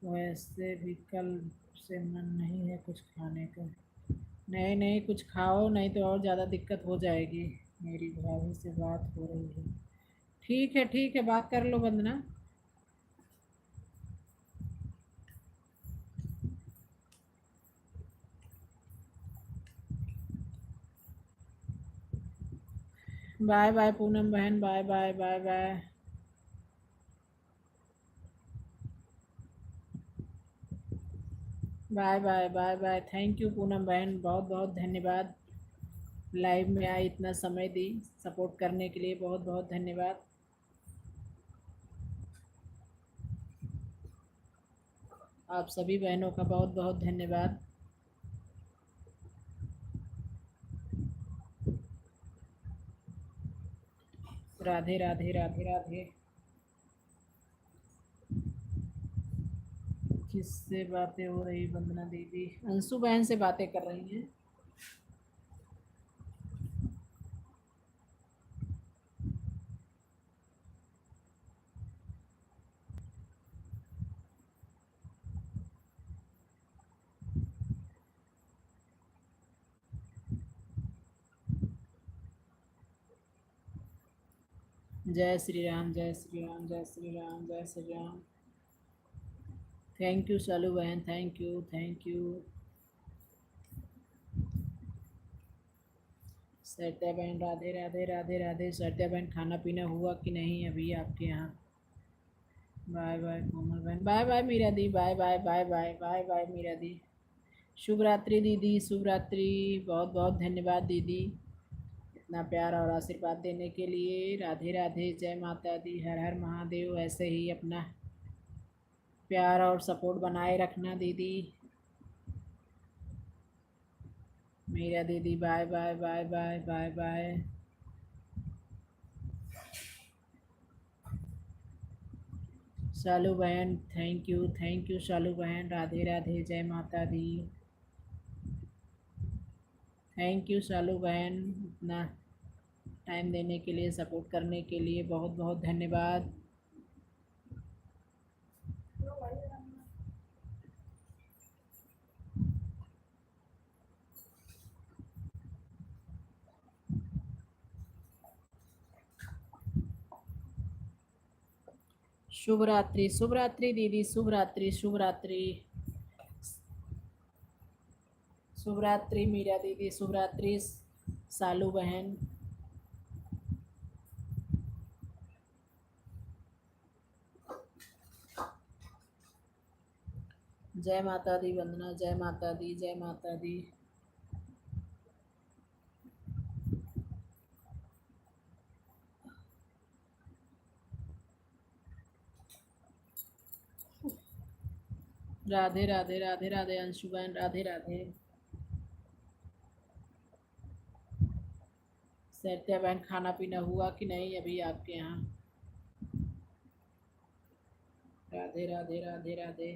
वैसे भी कल से मन नहीं है कुछ खाने का। नहीं नहीं, कुछ खाओ, नहीं तो और ज़्यादा दिक्कत हो जाएगी। मेरी भाभी से बात हो रही है। ठीक है, बात कर लो वंदना। बाय बाय पूनम बहन, bye bye bye bye. Bye bye bye bye, thank you Poonam बहन, बहुत बहुत धन्यवाद। लाइव में आई, इतना समय दी, सपोर्ट करने के लिए बहुत बहुत धन्यवाद। आप सभी बहनों का बहुत बहुत धन्यवाद। राधे राधे राधे राधे। किससे बातें हो रही वंदना दीदी? अंशु बहन से बातें कर रही हैं। जय श्री राम, जय श्री राम, जय श्री राम, जय श्री राम। थैंक यू शालू बहन, thank you thank you. Satya बहन, राधे राधे राधे राधे। सत्या बहन, खाना पीना हुआ कि नहीं अभी आपके यहाँ? बाय बाय कोमल बहन, बाय बाय मीरा दी, bye bye bye bye bye bye Meera दी। शुभ रात्रि दीदी, शुभ रात्रि। बहुत बहुत धन्यवाद दीदी इतना प्यार और आशीर्वाद देने के लिए। राधे राधे, जय माता दी, हर हर महादेव। ऐसे ही अपना प्यार और सपोर्ट बनाए रखना दीदी। मीरा दीदी bye bye bye bye bye bye. Shalu बहन थैंक यू शालू बहन, राधे राधे, जय माता दी। थैंक यू शालू बहन, इतना टाइम देने के लिए, सपोर्ट करने के लिए बहुत बहुत धन्यवाद। शुभ रात्रि, शुभ रात्रि दीदी, शुभ रात्रि, शुभ रात्रि। शुभ रात्रि मीरा दीदी, शुभ रात्रि सालू बहन। जय माता दी वंदना, जय माता दी, जय माता दी। राधे राधे, राधे राधे अंशु बहन, राधे राधे। सत्या बहन, खाना पीना हुआ कि नहीं अभी आपके यहाँ? राधे राधे, राधे राधे।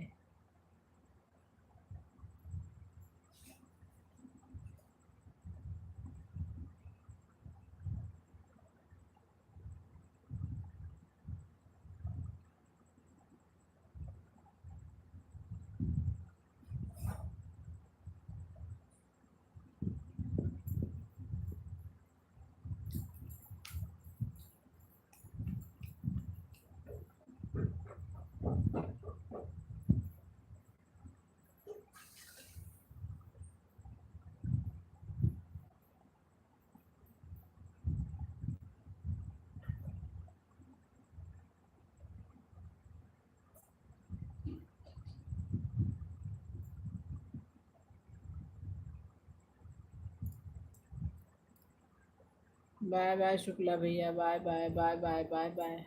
बाय बाय शुक्ला भैया, bye bye bye bye bye bye.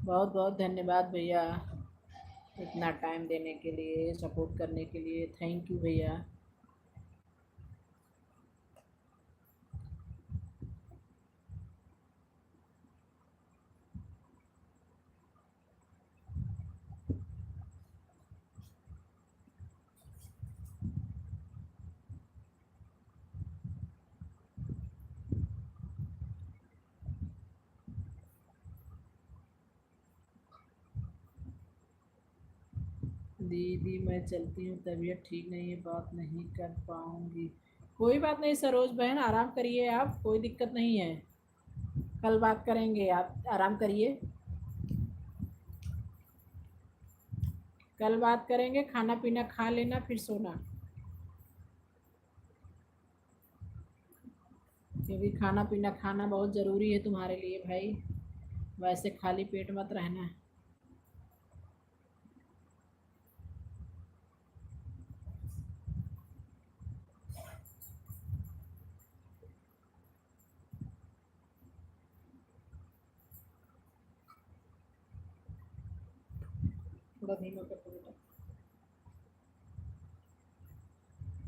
बहुत बहुत धन्यवाद भैया इतना टाइम देने के लिए, सपोर्ट करने के लिए। थैंक यू भैया। दीदी मैं चलती हूँ, तबीयत ठीक नहीं है, बात नहीं कर पाऊँगी। कोई बात नहीं सरोज बहन, आराम करिए आप, कोई दिक्कत नहीं है। कल बात करेंगे, आप आराम करिए। कल बात करेंगे, खाना पीना खा लेना फिर सोना, क्योंकि खाना पीना खाना बहुत ज़रूरी है तुम्हारे लिए भाई। वैसे खाली पेट मत रहना। थोड़ा धीमा कर दो बेटा।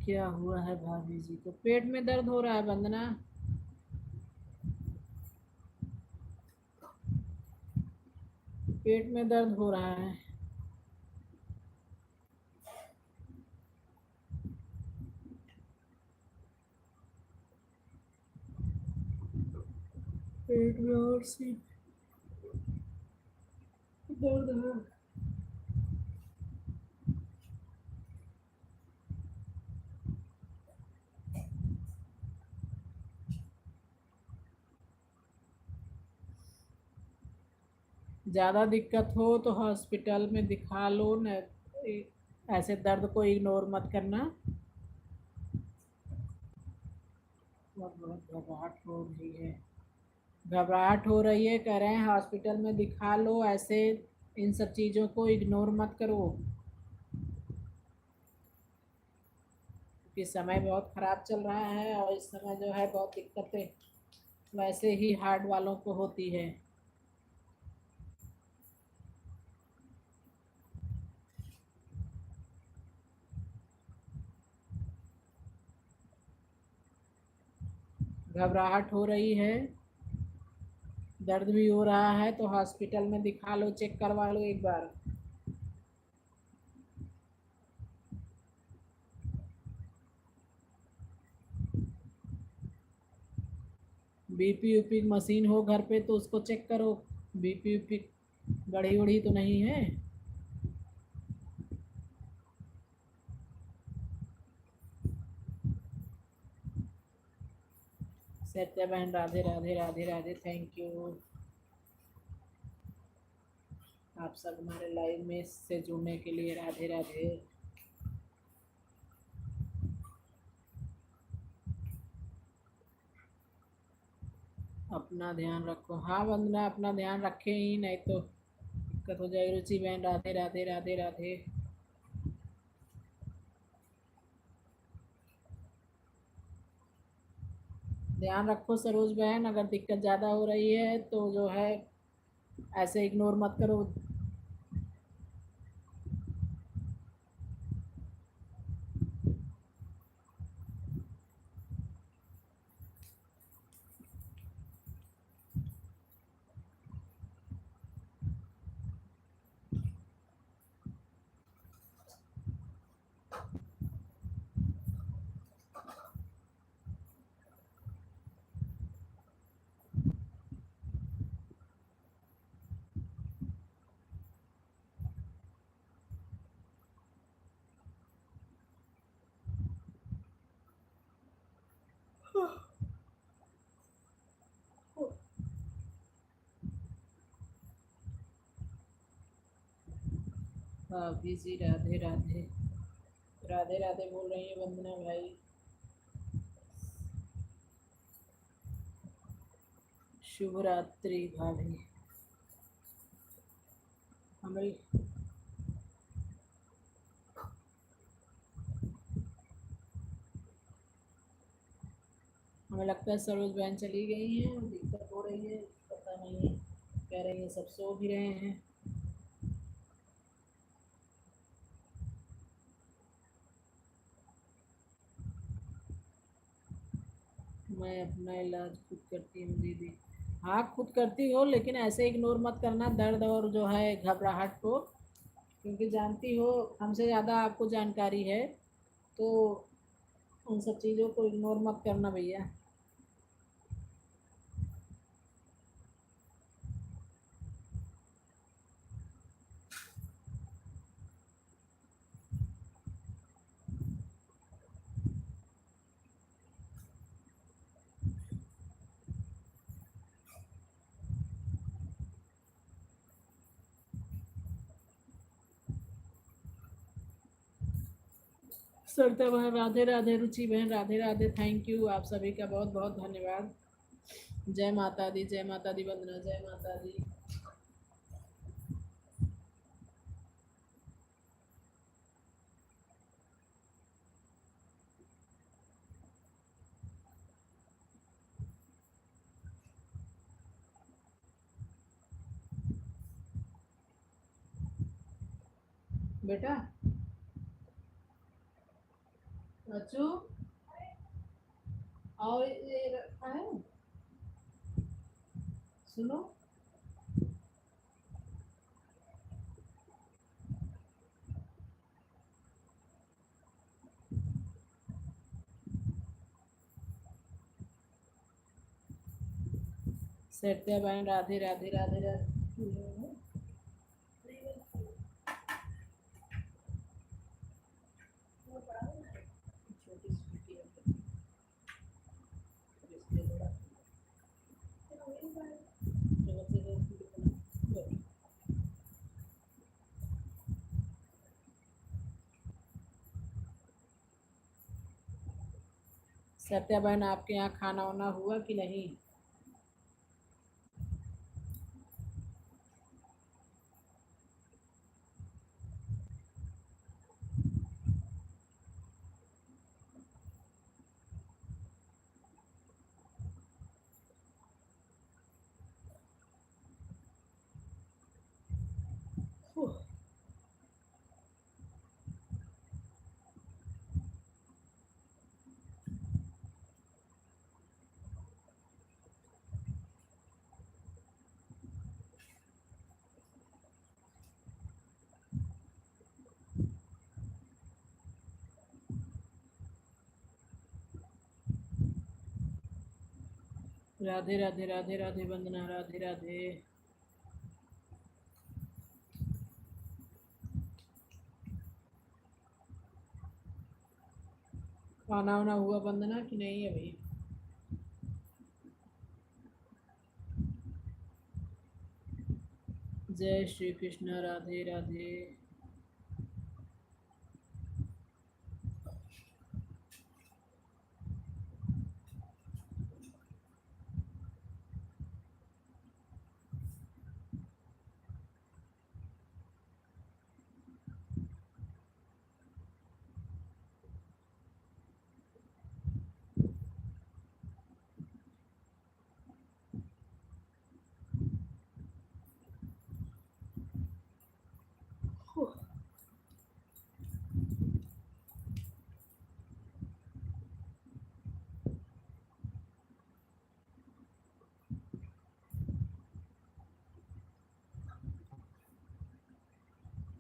क्या हुआ है भाभी जी को? पेट में दर्द हो रहा है वंदना। पेट में दर्द हो रहा है। पेट में और सी दर्द है। ज़्यादा दिक्कत हो तो हॉस्पिटल में दिखा लो न। ऐसे दर्द को इग्नोर मत करना। बहुत बहुत घबराहट हो रही है, घबराहट हो रही है, कह रहे हैं हॉस्पिटल में दिखा लो। ऐसे इन सब चीज़ों को इग्नोर मत करो, क्योंकि समय बहुत ख़राब चल रहा है और इस समय जो है बहुत दिक्कतें वैसे ही हार्ट वालों को होती है। घबराहट हो रही है, दर्द भी हो रहा है, तो हॉस्पिटल में दिखा लो, चेक करवा लो एक बार। बीपी उपी मशीन हो घर पे तो उसको चेक करो, बीपी उपी बढ़ी उड़ी तो नहीं है। सत्या बहन राधे राधे राधे राधे, थैंक यू आप सब हमारे लाइव में से जुड़ने के लिए, राधे राधे। अपना ध्यान रखो, हाँ वंदना अपना ध्यान रखे ही, नहीं तो दिक्कत हो जाएगी। रुचि बहन राधे राधे राधे राधे। ध्यान रखो सरोज बहन, अगर दिक्कत ज़्यादा हो रही है तो जो है ऐसे इग्नोर मत करो। भाभी जी राधे राधे, राधे राधे बोल रही है वंदना भाई। शुभ रात्रि भाभी। हमें हमें लगता है सरोज बहन चली गई हैं, दिक्कत हो रही है, पता नहीं है, कह रही है सब सो भी रहे हैं। मैं अपना इलाज खुद करती हूँ दीदी। हाँ खुद करती हो, लेकिन ऐसे इग्नोर मत करना दर्द और जो है घबराहट को, क्योंकि जानती हो हमसे ज़्यादा आपको जानकारी है, तो उन सब चीज़ों को इग्नोर मत करना भैया। सरिता बहन राधे राधे, रुचि बहन राधे राधे, थैंक यू आप सभी का बहुत बहुत धन्यवाद। जय माता दी, जय माता दी वंदना, जय माता दी। बेटा बच्चू, और ये रखा है, सुनो। सत्या बहन राधे राधे राधे राधे। छोटी सी बेटी है, इसलिए थोड़ा जो बच्चे को सत्या बहन आपके यहाँ खाना वाना हुआ कि नहीं? राधे राधे राधे राधे वंदना, राधे राधे। खाना वाना हुआ वंदना कि नहीं अभी? जय श्री कृष्ण, राधे राधे।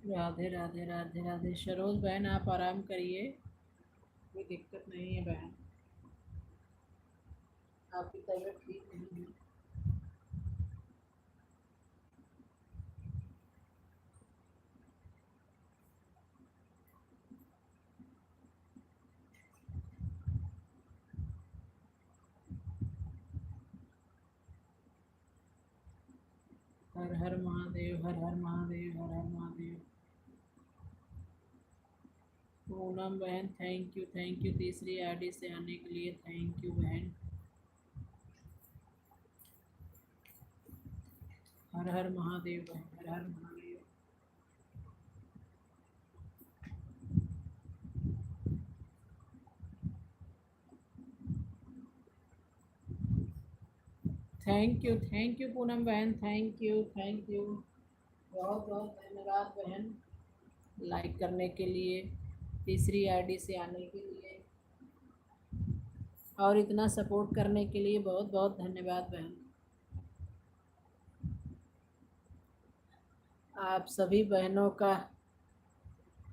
राधे राधे राधे राधे। सरोज बहन आप आराम करिए, कोई दिक्कत नहीं है बहन, आपकी तबीयत ठीक नहीं है। हर हर महादेव, हर हर महादेव, हर हर महादेव। पूनम बहन थैंक यू तीसरी आईडी से आने के लिए, थैंक यू बहन। हर हर महादेव बहन, हर हर महादेव। थैंक यू पूनम बहन, थैंक यू थैंक यू। बहुत बहुत धन्यवाद बहन, लाइक करने के लिए, तीसरी आईडी से आने के लिए, और इतना सपोर्ट करने के लिए बहुत बहुत धन्यवाद बहन। आप सभी बहनों का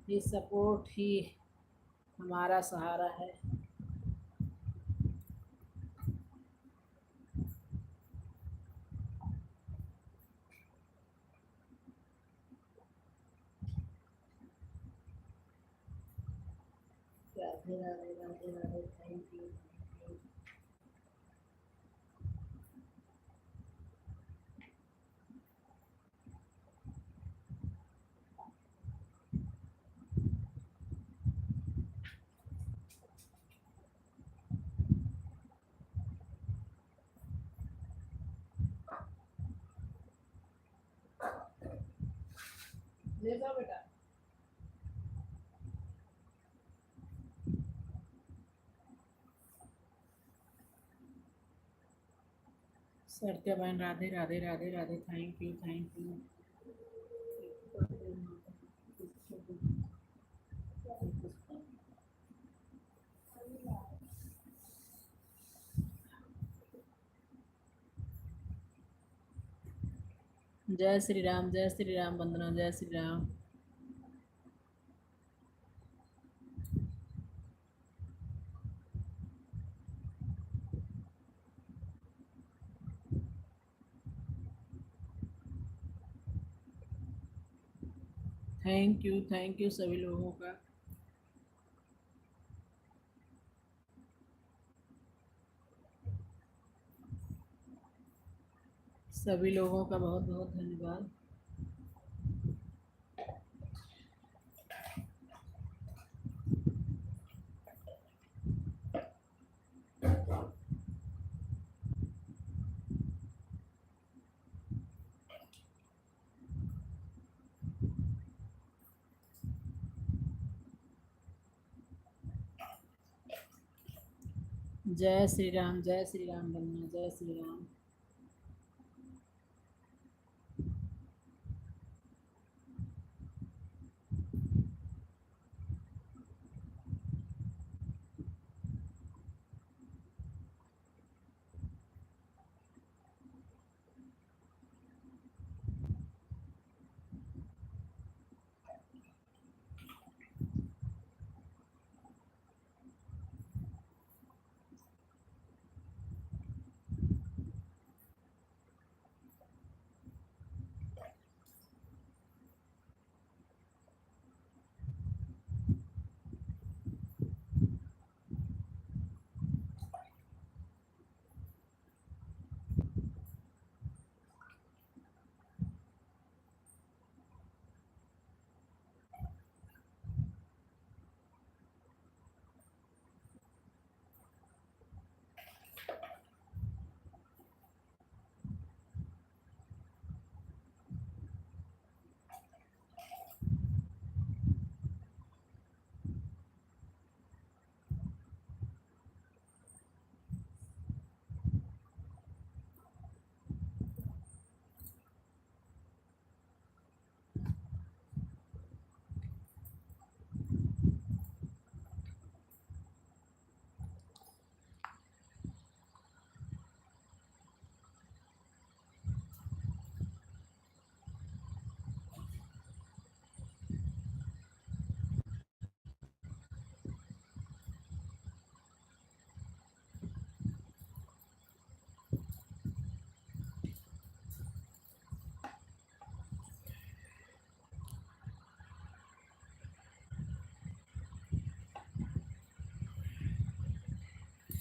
ये सपोर्ट ही हमारा सहारा है। Radhe Radhe Radhe Radhe, thank you. ले जाओ बेटा। सत्या बहन Radhe Radhe Radhe Radhe, thank you thank you. जय श्री राम वंदना, जय श्री राम। थैंक यू सभी लोगों का। सभी लोगों का बहुत बहुत धन्यवाद। जय श्री राम वंदना, जय श्री राम।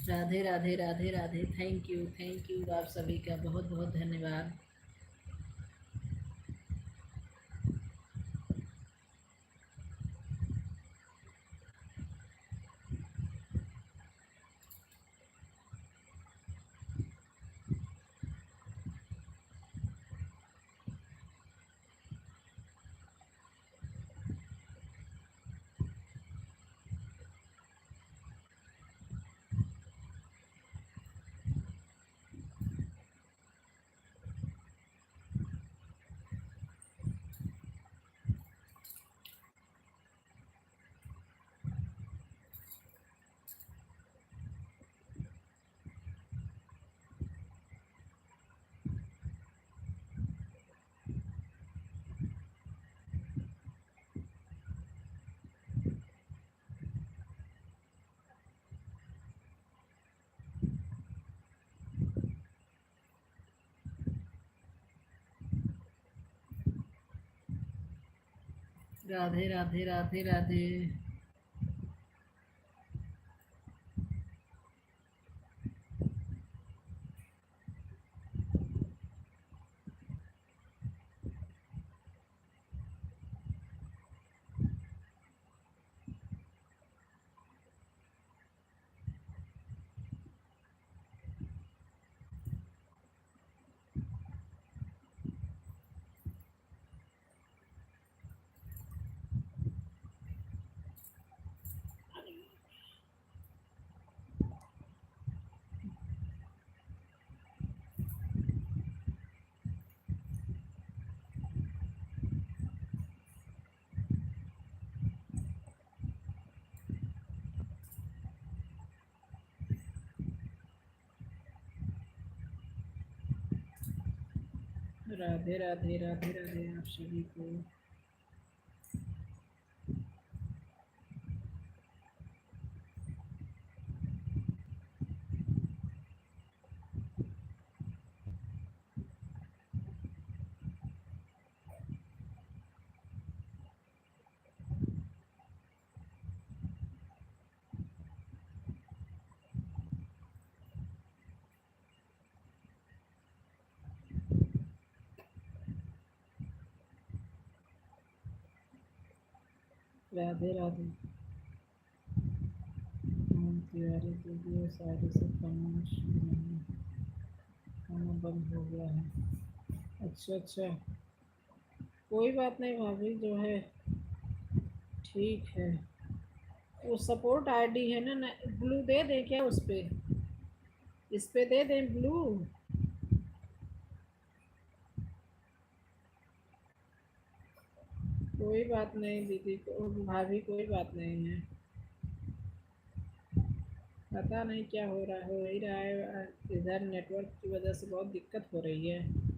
राधे राधे राधे राधे। थैंक यू आप सभी का बहुत बहुत धन्यवाद। राधे राधे राधे राधे। राधे राधे राधे राधे आप सभी को। राधे राधे। तिवारी दीदी साड़ी से कमेंट नहीं आना बंद हो गया है। अच्छा अच्छा, कोई बात नहीं भाभी, जो है ठीक है। वो सपोर्ट आईडी है ना, ब्लू दे दें क्या उस पे? इस पे दे दें ब्लू? कोई बात नहीं दीदी को, भाभी कोई बात नहीं है। पता नहीं क्या हो ही रहा है, इधर नेटवर्क की वजह से बहुत दिक्कत हो रही है।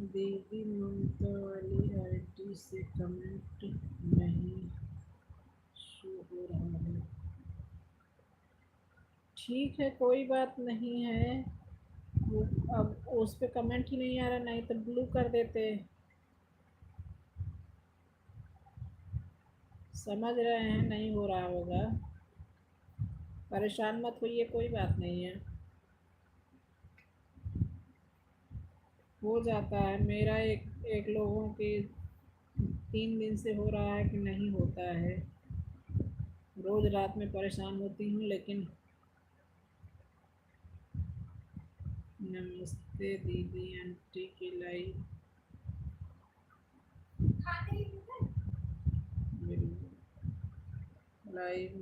दीदी ममता वाली आईडी से कमेंट नहीं शो हो रहा है। ठीक है, कोई बात नहीं है। वो अब उस पे कमेंट ही नहीं आ रहा, नहीं तो ब्लू कर देते। समझ रहे हैं, नहीं हो रहा होगा। परेशान मत होइए, कोई बात नहीं है। हो जाता है, मेरा एक एक लोगों के 3 दिन से हो रहा है कि नहीं होता है। रोज़ रात में परेशान होती हूँ लेकिन। नमस्ते दीदी, आंटी की लाइव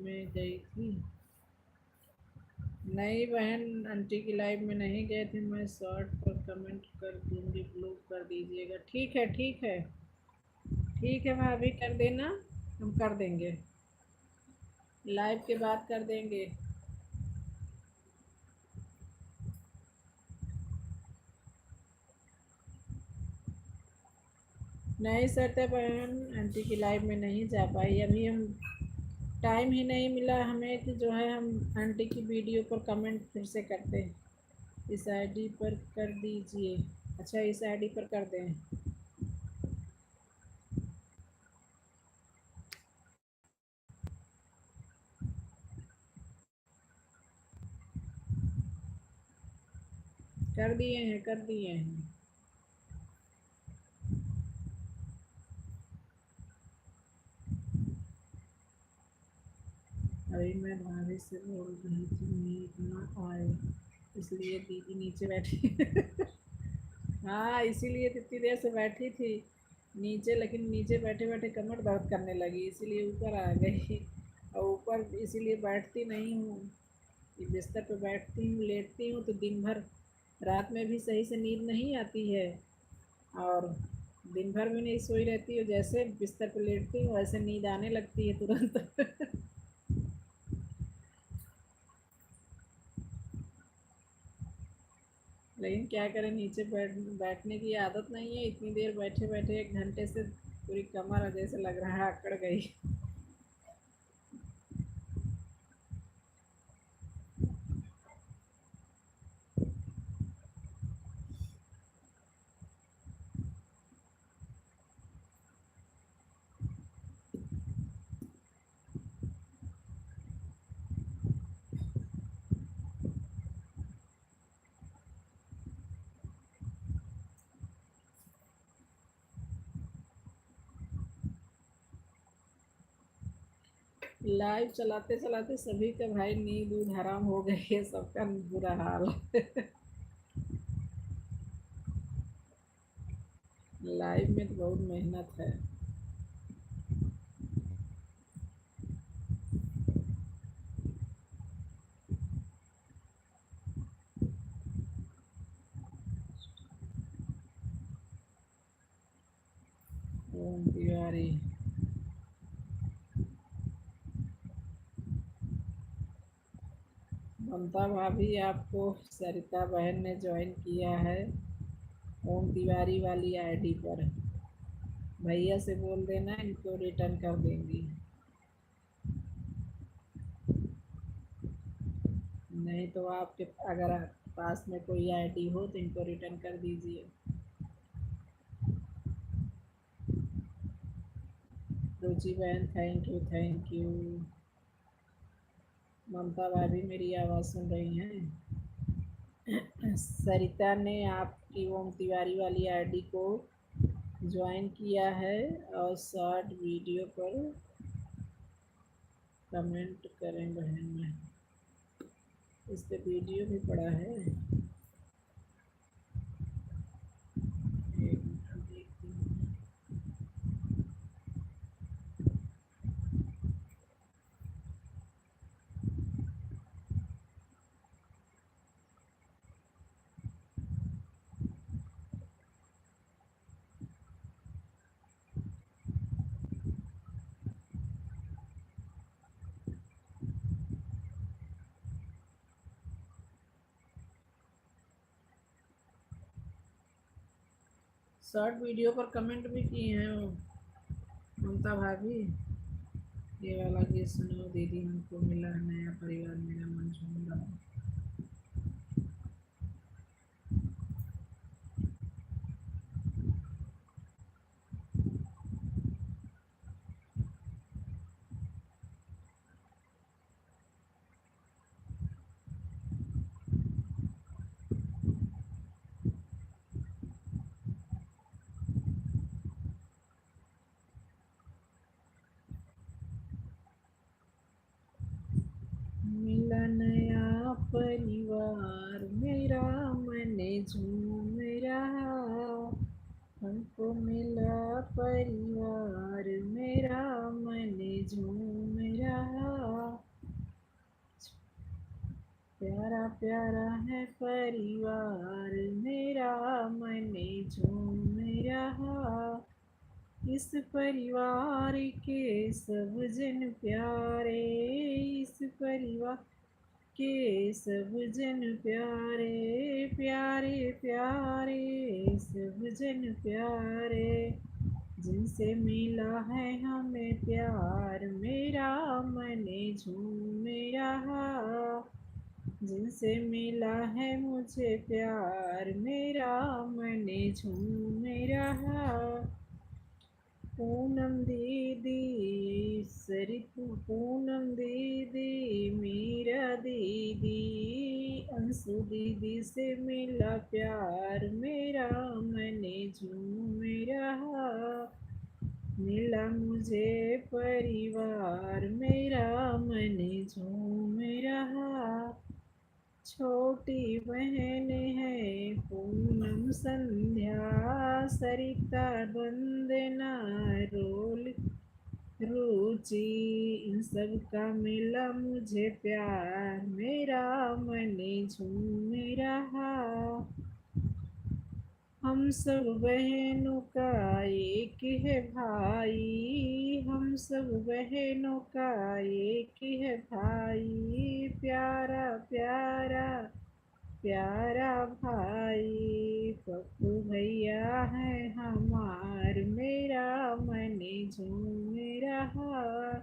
में गई थी, नहीं बहन, आंटी की लाइव में नहीं गए थे। मैं शॉर्ट पर कमेंट कर दूंगी, ब्लॉक कर दीजिएगा। ठीक है ठीक है ठीक है भाभी, कर देना, हम कर देंगे, लाइव के बाद कर देंगे। नहीं सत्या बहन, आंटी की लाइव में नहीं जा पाई अभी। हम टाइम ही नहीं मिला हमें कि जो है हम आंटी की वीडियो पर कमेंट फिर से करते हैं। इस आईडी पर कर दीजिए। अच्छा, इस आईडी पर कर दें। कर दिए हैं कर दिए हैं। अभी मैं भाभी से बोल रही थी नींद ना आए, इसलिए दीदी नीचे बैठी हाँ, इसीलिए तो इतनी देर से बैठी थी नीचे, लेकिन नीचे बैठे बैठे कमर दर्द करने लगी, इसीलिए ऊपर आ गई। और ऊपर इसीलिए बैठती नहीं हूँ कि बिस्तर पे बैठती हूँ, लेटती हूँ तो दिन भर रात में भी सही से नींद नहीं आती है, और दिन भर भी नहीं सोई रहती हूँ। जैसे बिस्तर पे लेटती हूँ वैसे नींद आने लगती है तुरंत लेकिन क्या करें, नीचे बैठने की आदत नहीं है। इतनी देर बैठे बैठे 1 घंटे से पूरी कमर जैसे लग रहा है अकड़ गई। लाइव चलाते चलाते सभी का भाई नींद ऊद हराम हो गई है, सबका बुरा हाल लाइव में तो बहुत मेहनत है। ओम तिवारी। ममता भाभी, आपको सरिता बहन ने ज्वाइन किया है ओम तिवारी वाली आईडी पर। भैया से बोल देना, इनको रिटर्न कर देंगी। नहीं तो आपके अगर पास में कोई आईडी हो तो इनको रिटर्न कर दीजिए। रुचि बहन, थैंक यू थैंक यू। ममता भाभी मेरी आवाज़ सुन रही हैं? सरिता ने आपकी ओम तिवारी वाली आईडी को ज्वाइन किया है और शॉर्ट वीडियो पर कमेंट करें बहन में। इस पे वीडियो भी पड़ा है। एक मिनट देखती हूँ। शॉर्ट वीडियो पर कमेंट भी किए हैं वो ममता भाभी। ये वाला गीत सुनो, दीदी हमको मिला है नया परिवार, मेरा मन झूम रहा। मिला नया परिवार, मेरा मन झूम रहा। हमको मिला परिवार, मेरा मन झूम रहा। प्यारा है परिवार मेरा, मन झूम रहा। इस परिवार के सब जन प्यारे, इस परिवार के सब जन प्यारे, प्यारे प्यारे सब जन प्यारे। जिनसे मिला है हमें प्यार मेरा, मन झूम रहा। जिनसे मिला है मुझे प्यार मेरा, मन झूम रहा। पूनम दीदी सरिता, पूनम दीदी मीरा दीदी, अंशु दीदी से मिला प्यार मेरा, मन झूम रहा। मिला मुझे परिवार मेरा, मन झूम रहा। छोटी बहन है पूनम संध्या, सरिता वंदना रोल रुचि, इन सब का मिला मुझे प्यार मेरा, मन झूम रहा। हम सब बहनों का एक है भाई, हम सब बहनों का एक है भाई, प्यारा प्यारा प्यारा भाई। पप्पू भैया है हमार मेरा, मन झूम रहा।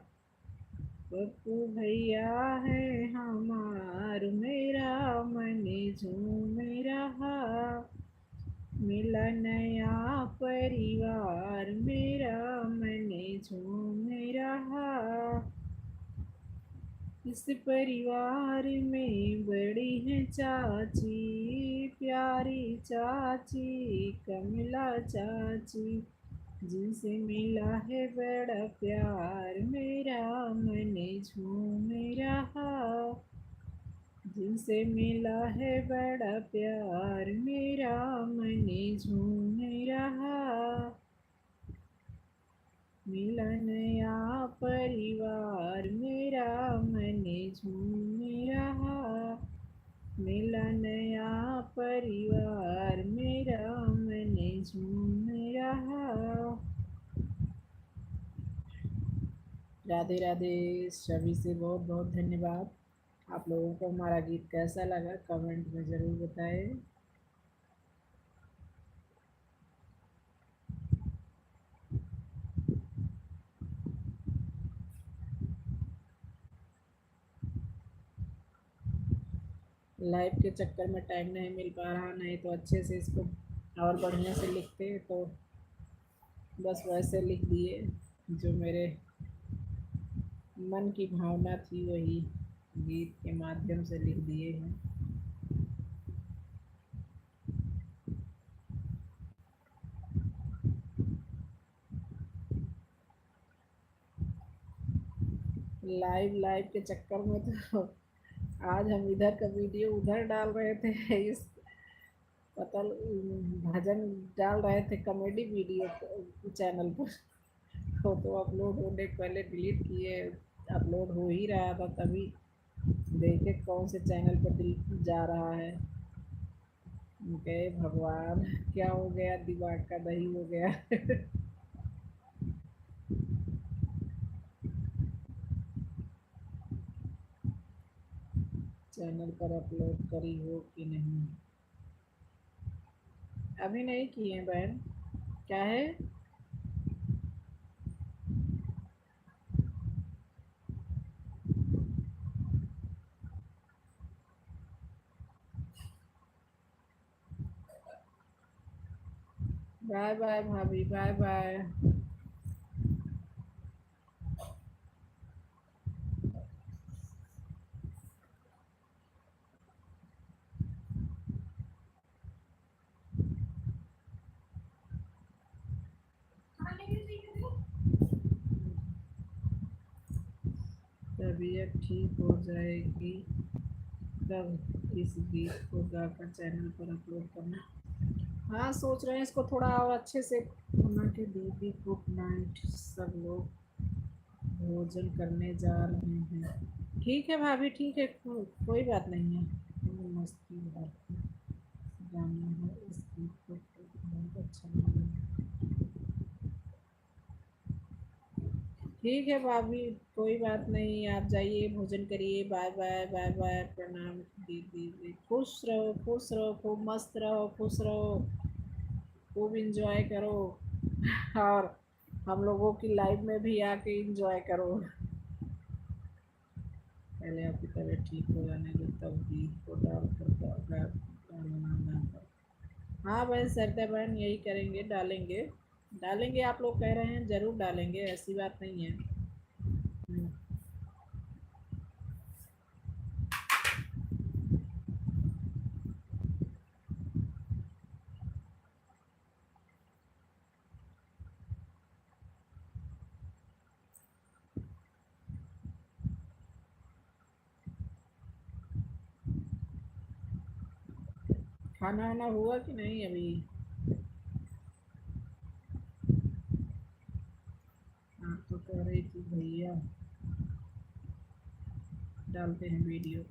पप्पू भैया है हमार मेरा, मन झूम रहा। मिला नया परिवार मेरा, मन झूम रहा। इस परिवार में बड़ी है चाची, प्यारी चाची कमला चाची। जिनसे मिला है बड़ा प्यार मेरा, मन झूम रहा। जिनसे मिला है बड़ा प्यार मेरा, मन झूम रहा। मिला नया परिवार मेरा, मन झूम रहा। मिला नया परिवार मेरा, मन झूम रहा। राधे राधे सभी से बहुत बहुत धन्यवाद। आप लोगों को हमारा गीत कैसा लगा कमेंट में ज़रूर बताएं। लाइव के चक्कर में टाइम नहीं मिल पा रहा, नहीं तो अच्छे से इसको और बढ़िया से लिखते तो बस वैसे लिख दिए जो मेरे मन की भावना थी वही गीत के माध्यम से लिख दिए हैं। लाइव के चक्कर में तो आज हम इधर का वीडियो उधर डाल रहे थे, इस पता भजन डाल रहे थे कॉमेडी वीडियो चैनल पर, तो अपलोड होने के पहले डिलीट किए। अपलोड हो ही रहा था तभी देखे कौन से चैनल पर जा रहा है। गए भगवान, क्या हो गया, दिमाग का दही हो गया। चैनल पर अपलोड करी हो कि नहीं? अभी नहीं किए बहन। क्या है? बाय बाय भाभी, बाय बाय। तबीयत ठीक हो जाएगी तब इस गीत को गाकर चैनल पर अपलोड करना। हाँ सोच रहे हैं इसको थोड़ा और अच्छे से। के दीदी गुड नाइट, सब लोग भोजन करने जा रहे हैं। ठीक है भाभी, ठीक है, कोई बात नहीं है। में मस्ती भरपूर गाना है, इस गीत को बहुत अच्छा लगा। ठीक है भाभी, कोई बात नहीं, आप जाइए भोजन करिए। बाय बाय बाय बाय, प्रणाम दीदी। खुश रहो खुश रहो, खूब मस्त रहो, खुश रहो, खूब इंजॉय करो और हम लोगों की लाइफ में भी आके इंजॉय करो। पहले आपकी तबीयत ठीक हो जाने दो, तब गीत को डाल कर गाना। हाँ बहन, सरिता बहन यही करेंगे, डालेंगे डालेंगे। आप लोग कह रहे हैं ज़रूर डालेंगे, ऐसी बात नहीं है। हम्म। खाना वाना हुआ कि नहीं अभी? हाँ तो कह रही थी भैया डालते हैं वीडियो।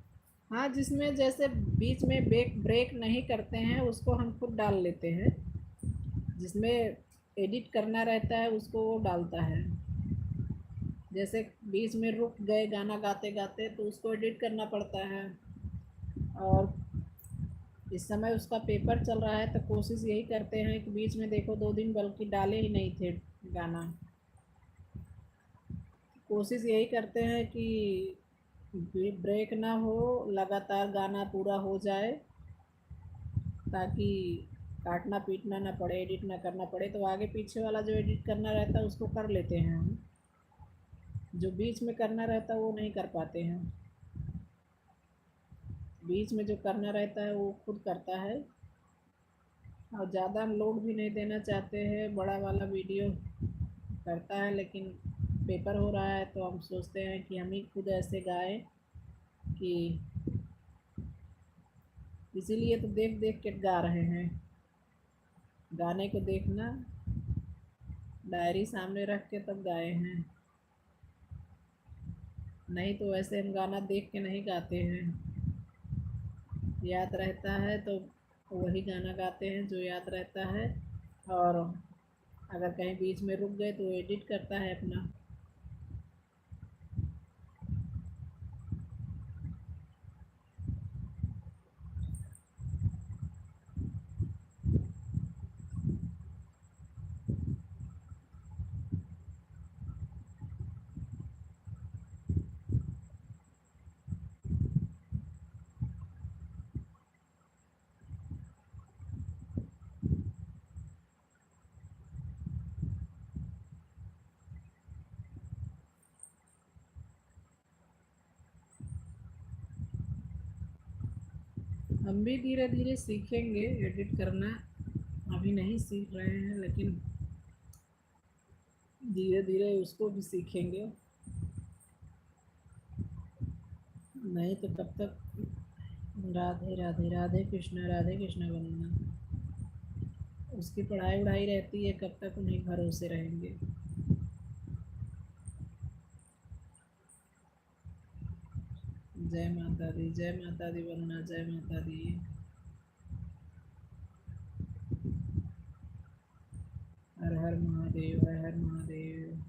हाँ, जिसमें जैसे बीच में ब्रेक ब्रेक नहीं करते हैं उसको हम खुद डाल लेते हैं। जिसमें एडिट करना रहता है उसको वो डालता है। जैसे बीच में रुक गए गाना गाते गाते तो उसको एडिट करना पड़ता है। और इस समय उसका पेपर चल रहा है तो कोशिश यही करते हैं कि बीच में देखो 2 दिन बल्कि डाले ही नहीं थे गाना। कोशिश यही करते हैं कि ब्रेक ना हो, लगातार गाना पूरा हो जाए, ताकि काटना पीटना ना पड़े, एडिट ना करना पड़े। तो आगे पीछे वाला जो एडिट करना रहता है उसको कर लेते हैं हम, जो बीच में करना रहता है वो नहीं कर पाते हैं। बीच में जो करना रहता है वो खुद करता है। और ज़्यादा हम लोड भी नहीं देना चाहते हैं, बड़ा वाला वीडियो करता है, लेकिन पेपर हो रहा है तो हम सोचते हैं कि हम ही खुद ऐसे गाएं कि इसीलिए तो देख देख के गा रहे हैं। गाने को देखना, डायरी सामने रख के तब गाए हैं, नहीं तो वैसे हम गाना देख के नहीं गाते हैं। याद रहता है तो वही गाना गाते हैं जो याद रहता है। और अगर कहीं बीच में रुक गए तो एडिट करता है अपना। हम भी धीरे धीरे सीखेंगे एडिट करना। अभी नहीं सीख रहे हैं, लेकिन धीरे धीरे उसको भी सीखेंगे। नहीं तो कब तक राधे राधे राधे कृष्ण बनना। उसकी पढ़ाई वढ़ाई रहती है, कब तक उन्हीं भरोसे रहेंगे। जय माता दी बनना, जय माता दी। हर हर महादेव, हर हर महादेव।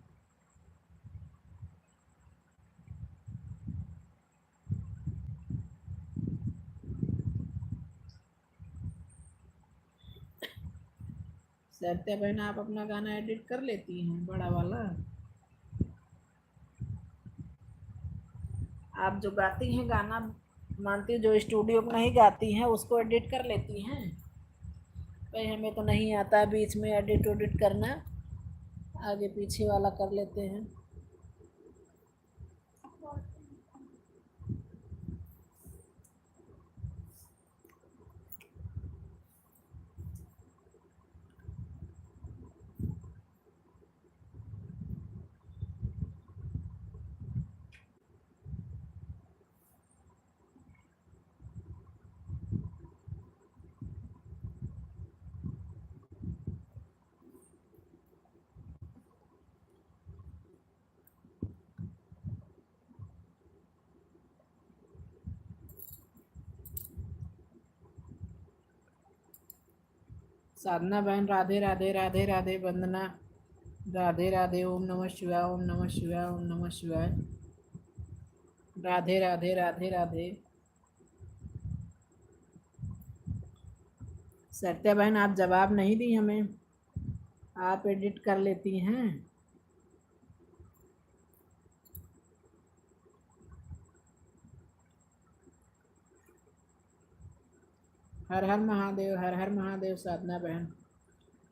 सत्या बहन, आप अपना गाना एडिट कर लेती हैं बड़ा वाला? आप जो गाती हैं गाना, मानती हूँ जो स्टूडियो में नहीं गाती हैं उसको एडिट कर लेती हैं? भाई हमें तो नहीं आता बीच में एडिट उडिट करना, आगे पीछे वाला कर लेते हैं। साधना बहन राधे राधे राधे राधे। वंदना राधे राधे। ओम नमः शिवाय ओम नमः शिवाय ओम नमः शिवाय। राधे राधे राधे राधे। सत्या बहन आप जवाब नहीं दी हमें, आप एडिट कर लेती हैं। हर हर महादेव, हर हर महादेव। साधना बहन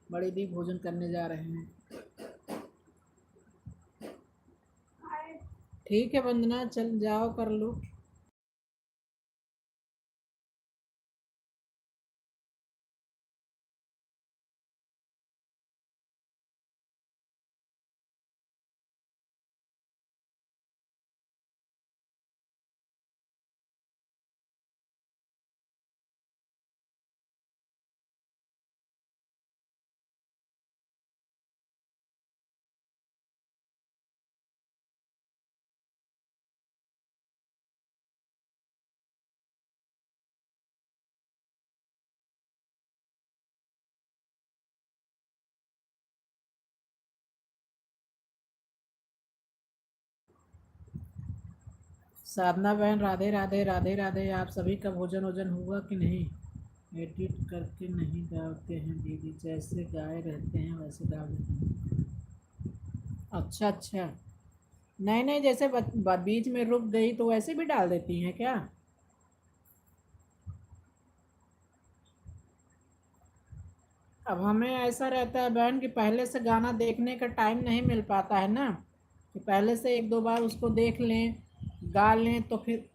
बड़ी दी भोजन करने जा रहे हैं। ठीक है वंदना, चल जाओ कर लो। साधना बहन राधे राधे राधे राधे। आप सभी का भोजन वोजन हुआ कि नहीं? एडिट करके नहीं डालते हैं दीदी, जैसे गाए रहते हैं वैसे डाल देते हैं। अच्छा अच्छा। नहीं नहीं, जैसे बीच में रुक गई तो वैसे भी डाल देती हैं क्या? अब हमें ऐसा रहता है बहन कि पहले से गाना देखने का टाइम नहीं मिल पाता है ना, कि पहले से एक दो बार उसको देख लें, गा लें तो फिर।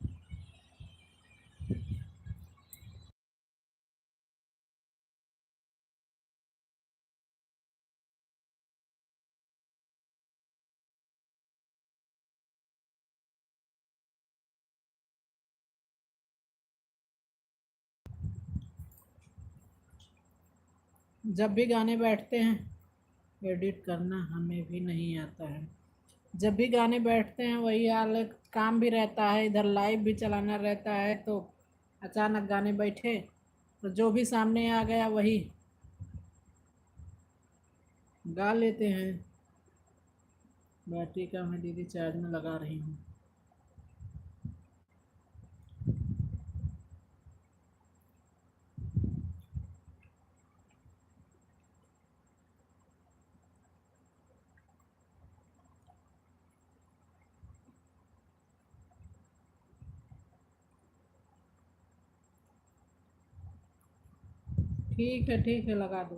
जब भी गाने बैठते हैं, एडिट करना हमें भी नहीं आता है। जब भी गाने बैठते हैं वही हाल है, काम भी रहता है, इधर लाइव भी चलाना रहता है, तो अचानक गाने बैठे तो जो भी सामने आ गया वही गा लेते हैं। बैटरी कम है दीदी, चार्ज में लगा रही हूँ। ठीक है लगा दो।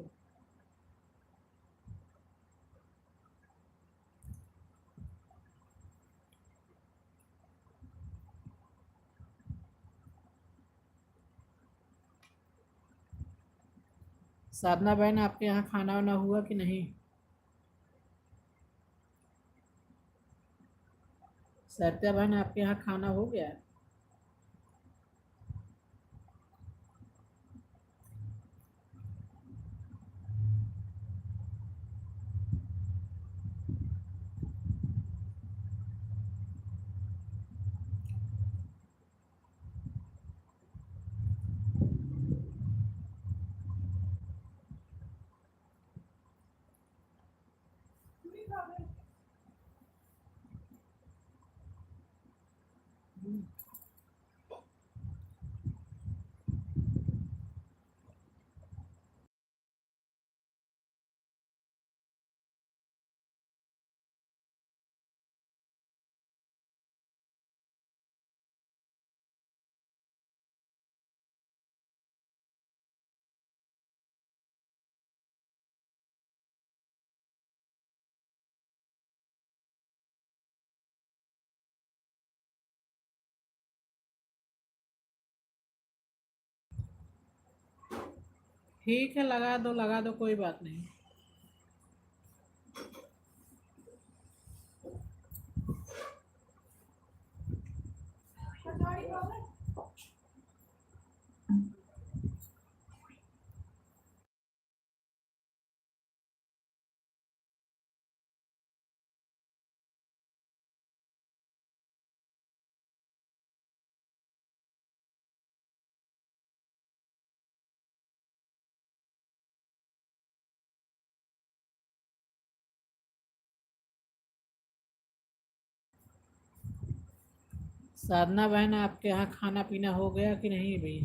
साधना बहन आपके यहाँ खाना वाना हुआ कि नहीं? सत्या बहन आपके यहाँ खाना हो गया? ठीक है लगा दो कोई बात नहीं। साधना बहन, आपके यहाँ खाना पीना हो गया कि नहीं भी?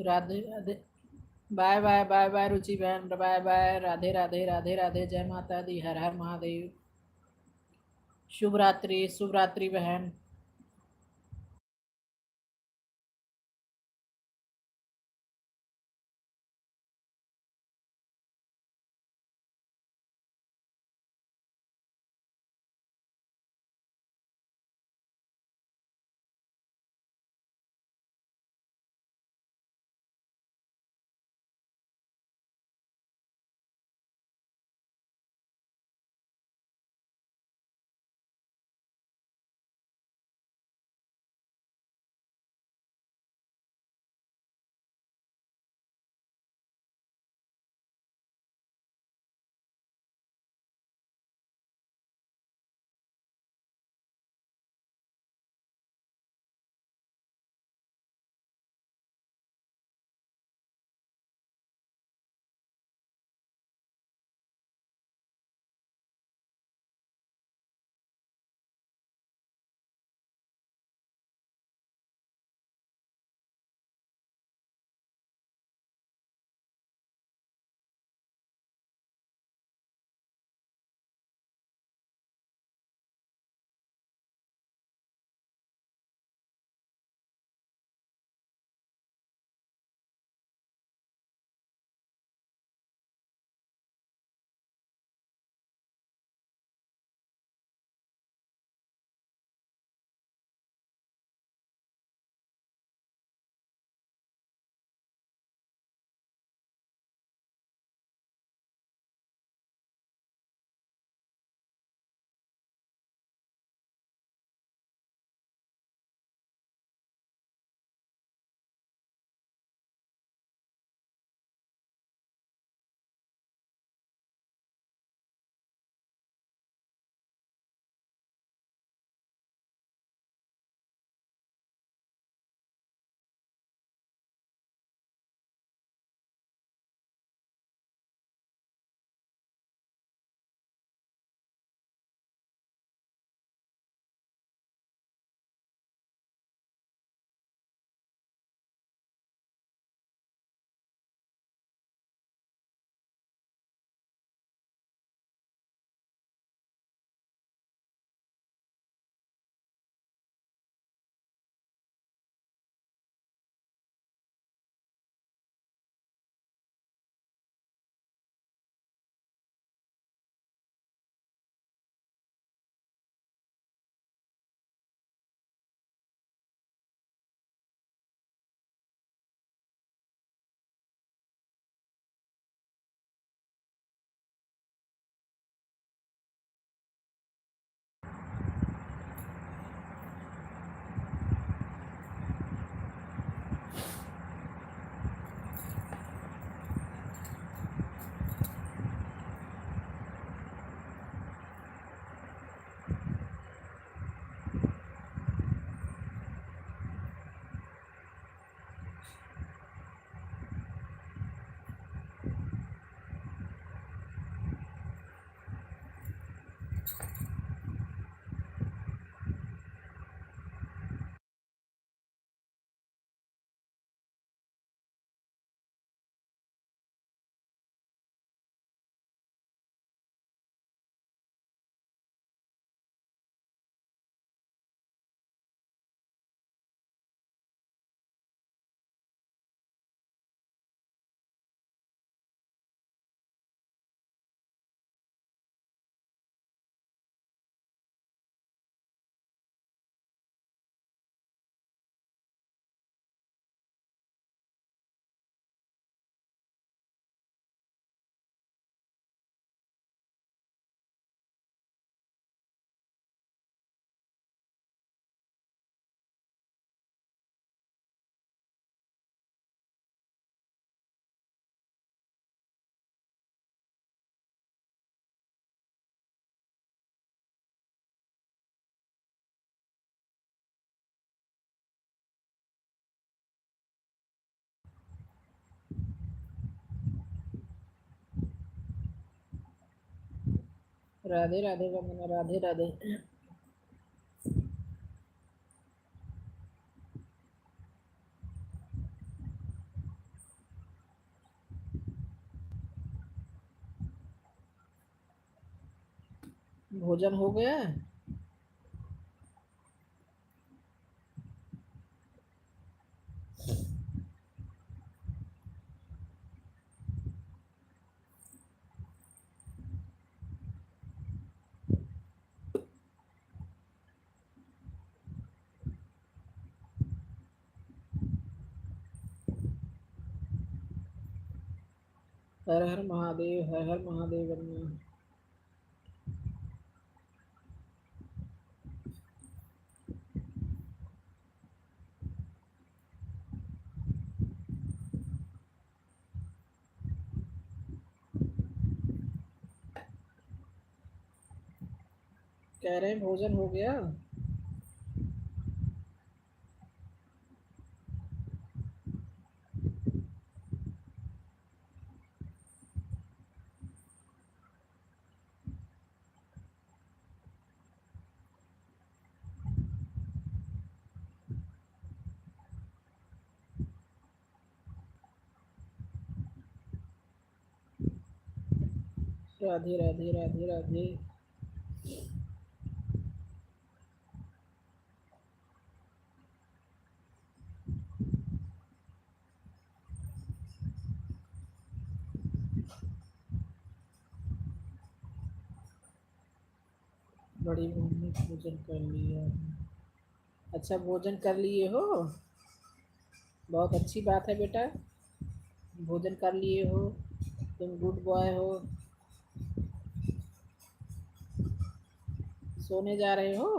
Radhe Radhe. Bye bye bye bye Ruchi बहन, बाय बाय, राधे राधे राधे राधे, जय माता दी, हर हर महादेव। शुभ रात्रि, शुभ रात्रि बहन। राधे राधे वंदना, राधे राधे। भोजन हो गया? हर हर महादेव, हर हर महादेव बनना। कह रहे हैं भोजन हो गया। राधे राधे राधे राधे। बड़ी मम्मी भोजन कर लिया। अच्छा, भोजन कर लिए हो? बहुत अच्छी बात है बेटा। भोजन कर लिए हो, तुम गुड बॉय हो। सोने जा रहे हो?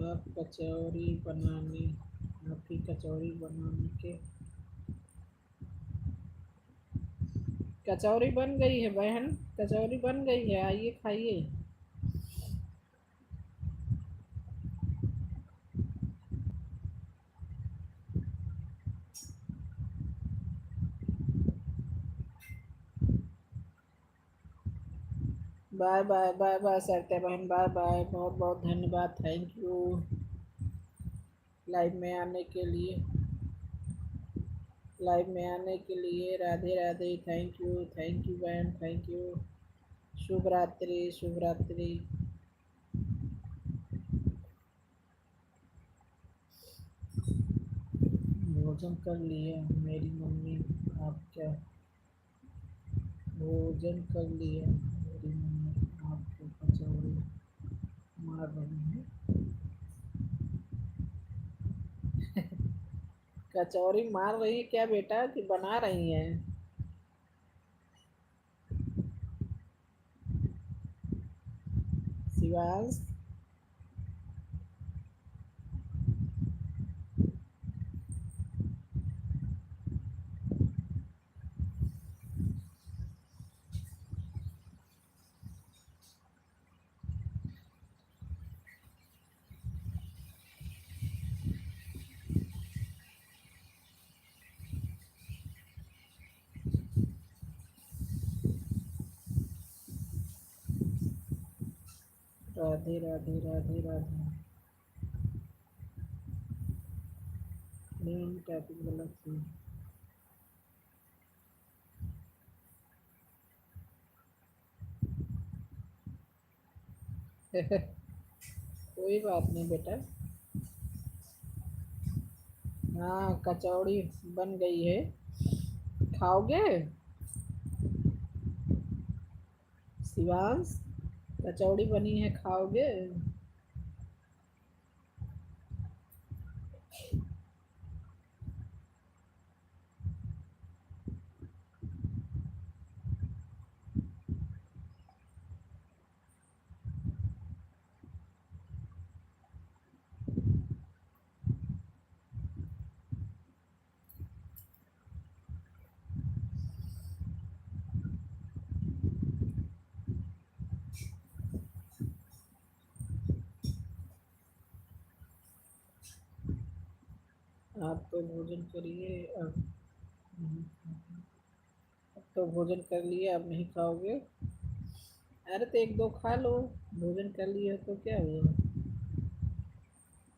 आप कचौरी बनाने आपकी कचौरी बनाने के कचौरी बन गई है बहन। कचौरी बन गई है, आइए खाइए। बाय बाय बाय बाय सरते बहन, बाय बाय। बहुत बहुत धन्यवाद, थैंक यू लाइव में आने के लिए। लाइव में आने के लिए राधे राधे। थैंक यू बहन, थैंक यू। शुभ रात्रि, शुभ रात्रि। भोजन कर लिया मेरी मम्मी। आप क्या भोजन कर लिया मेरी मम्मी, आपको कचौड़ी मार रही है। कचौरी मार रही है क्या बेटा, कि बना रही हैं? शिवांश। राधे राधे राधे राधे। मेन टॉपिक गलत थी। कोई बात नहीं बेटा। हाँ, कचौड़ी बन गई है। खाओगे? शिवांश, कचौड़ी बनी है, खाओगे? आप तो भोजन करिए अब। अब तो भोजन कर लिए, अब नहीं खाओगे? अरे तो एक दो खा लो। भोजन कर लिए हो तो क्या हुआ?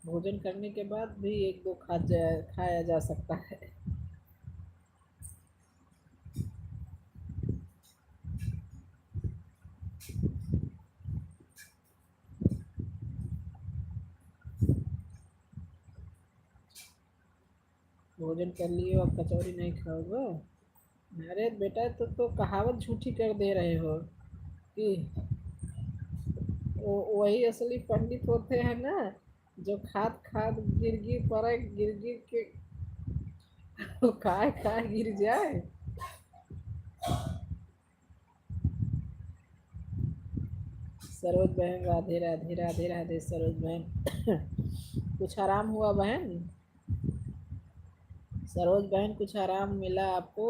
भोजन करने के बाद भी एक दो खाया जा सकता है। भोजन कर लिए हो, अब कचौड़ी नहीं खाओगे? अरे बेटा, तो कहावत झूठी कर दे रहे हो कि वही असली पंडित होते हैं ना, जो खाद खाद गिर गिर पड़े, गिर गिर के वो खाए खाए गिर जाए। सरोज बहन, राधे राधे राधे राधे सरोज बहन। कुछ आराम हुआ बहन? सरोज बहन, कुछ आराम मिला आपको?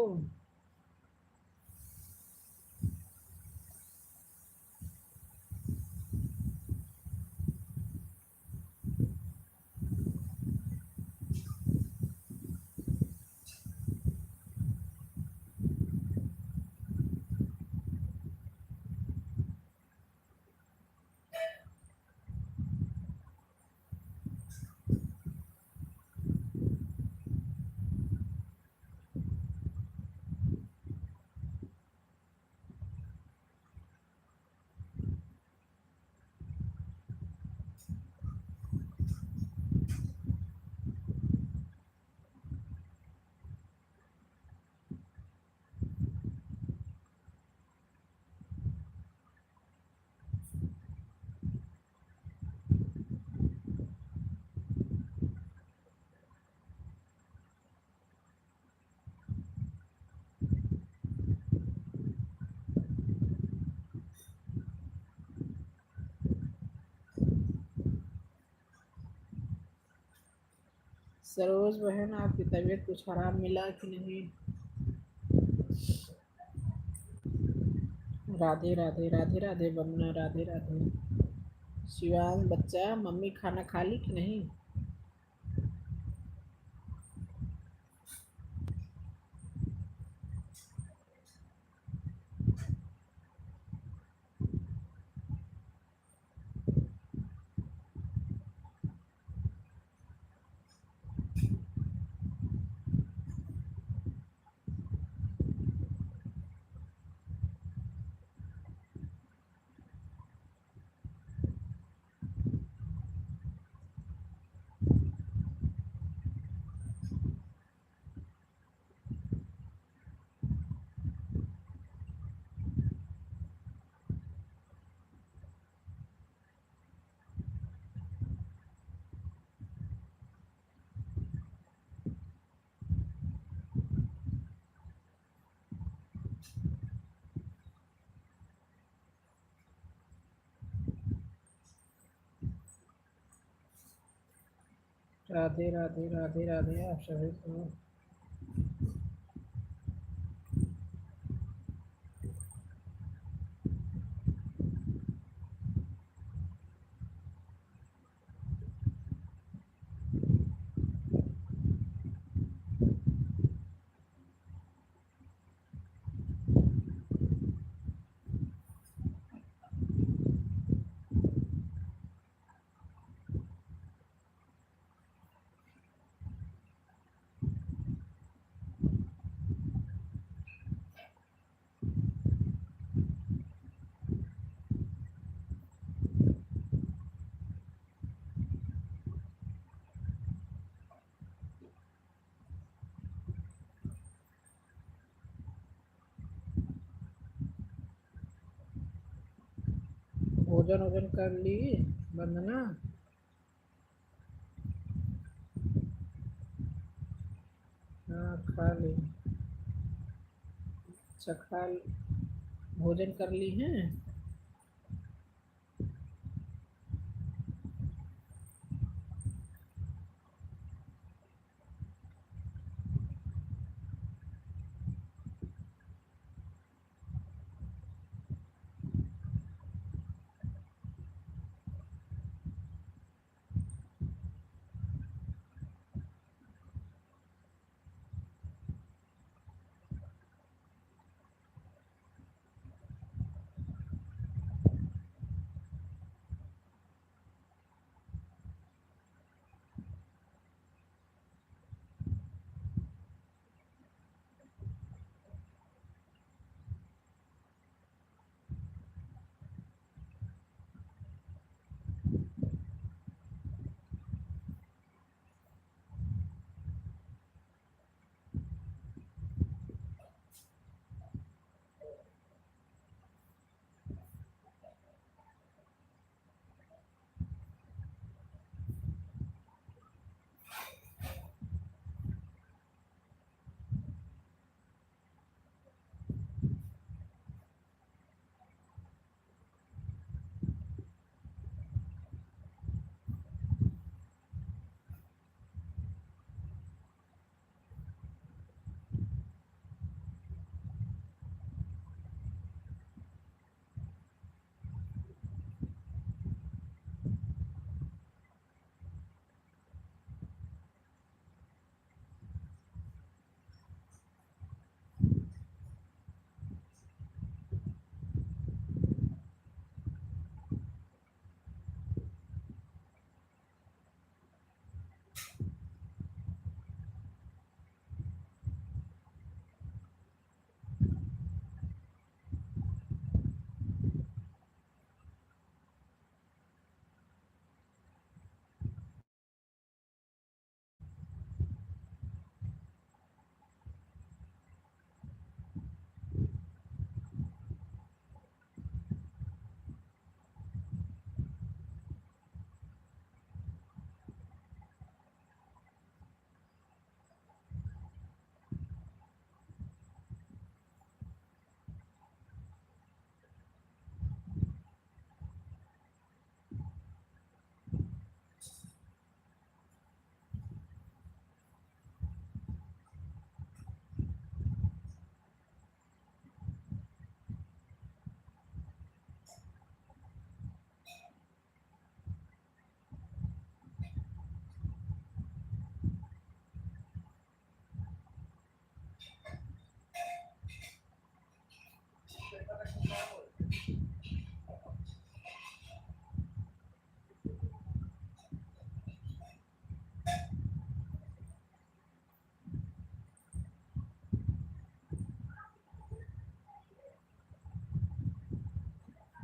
सरोज बहन, आपकी तबीयत कुछ आराम मिला कि नहीं? राधे राधे राधे राधे बन्ना, राधे राधे। शिवांश बच्चा, मम्मी खाना खा ली कि नहीं? राधे राधे राधे राधे आप सभी को। भोजन वोजन कर ली वंदना? हाँ खा ली। अच्छा भोजन कर ली हैं?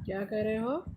क्या कह रहे हो?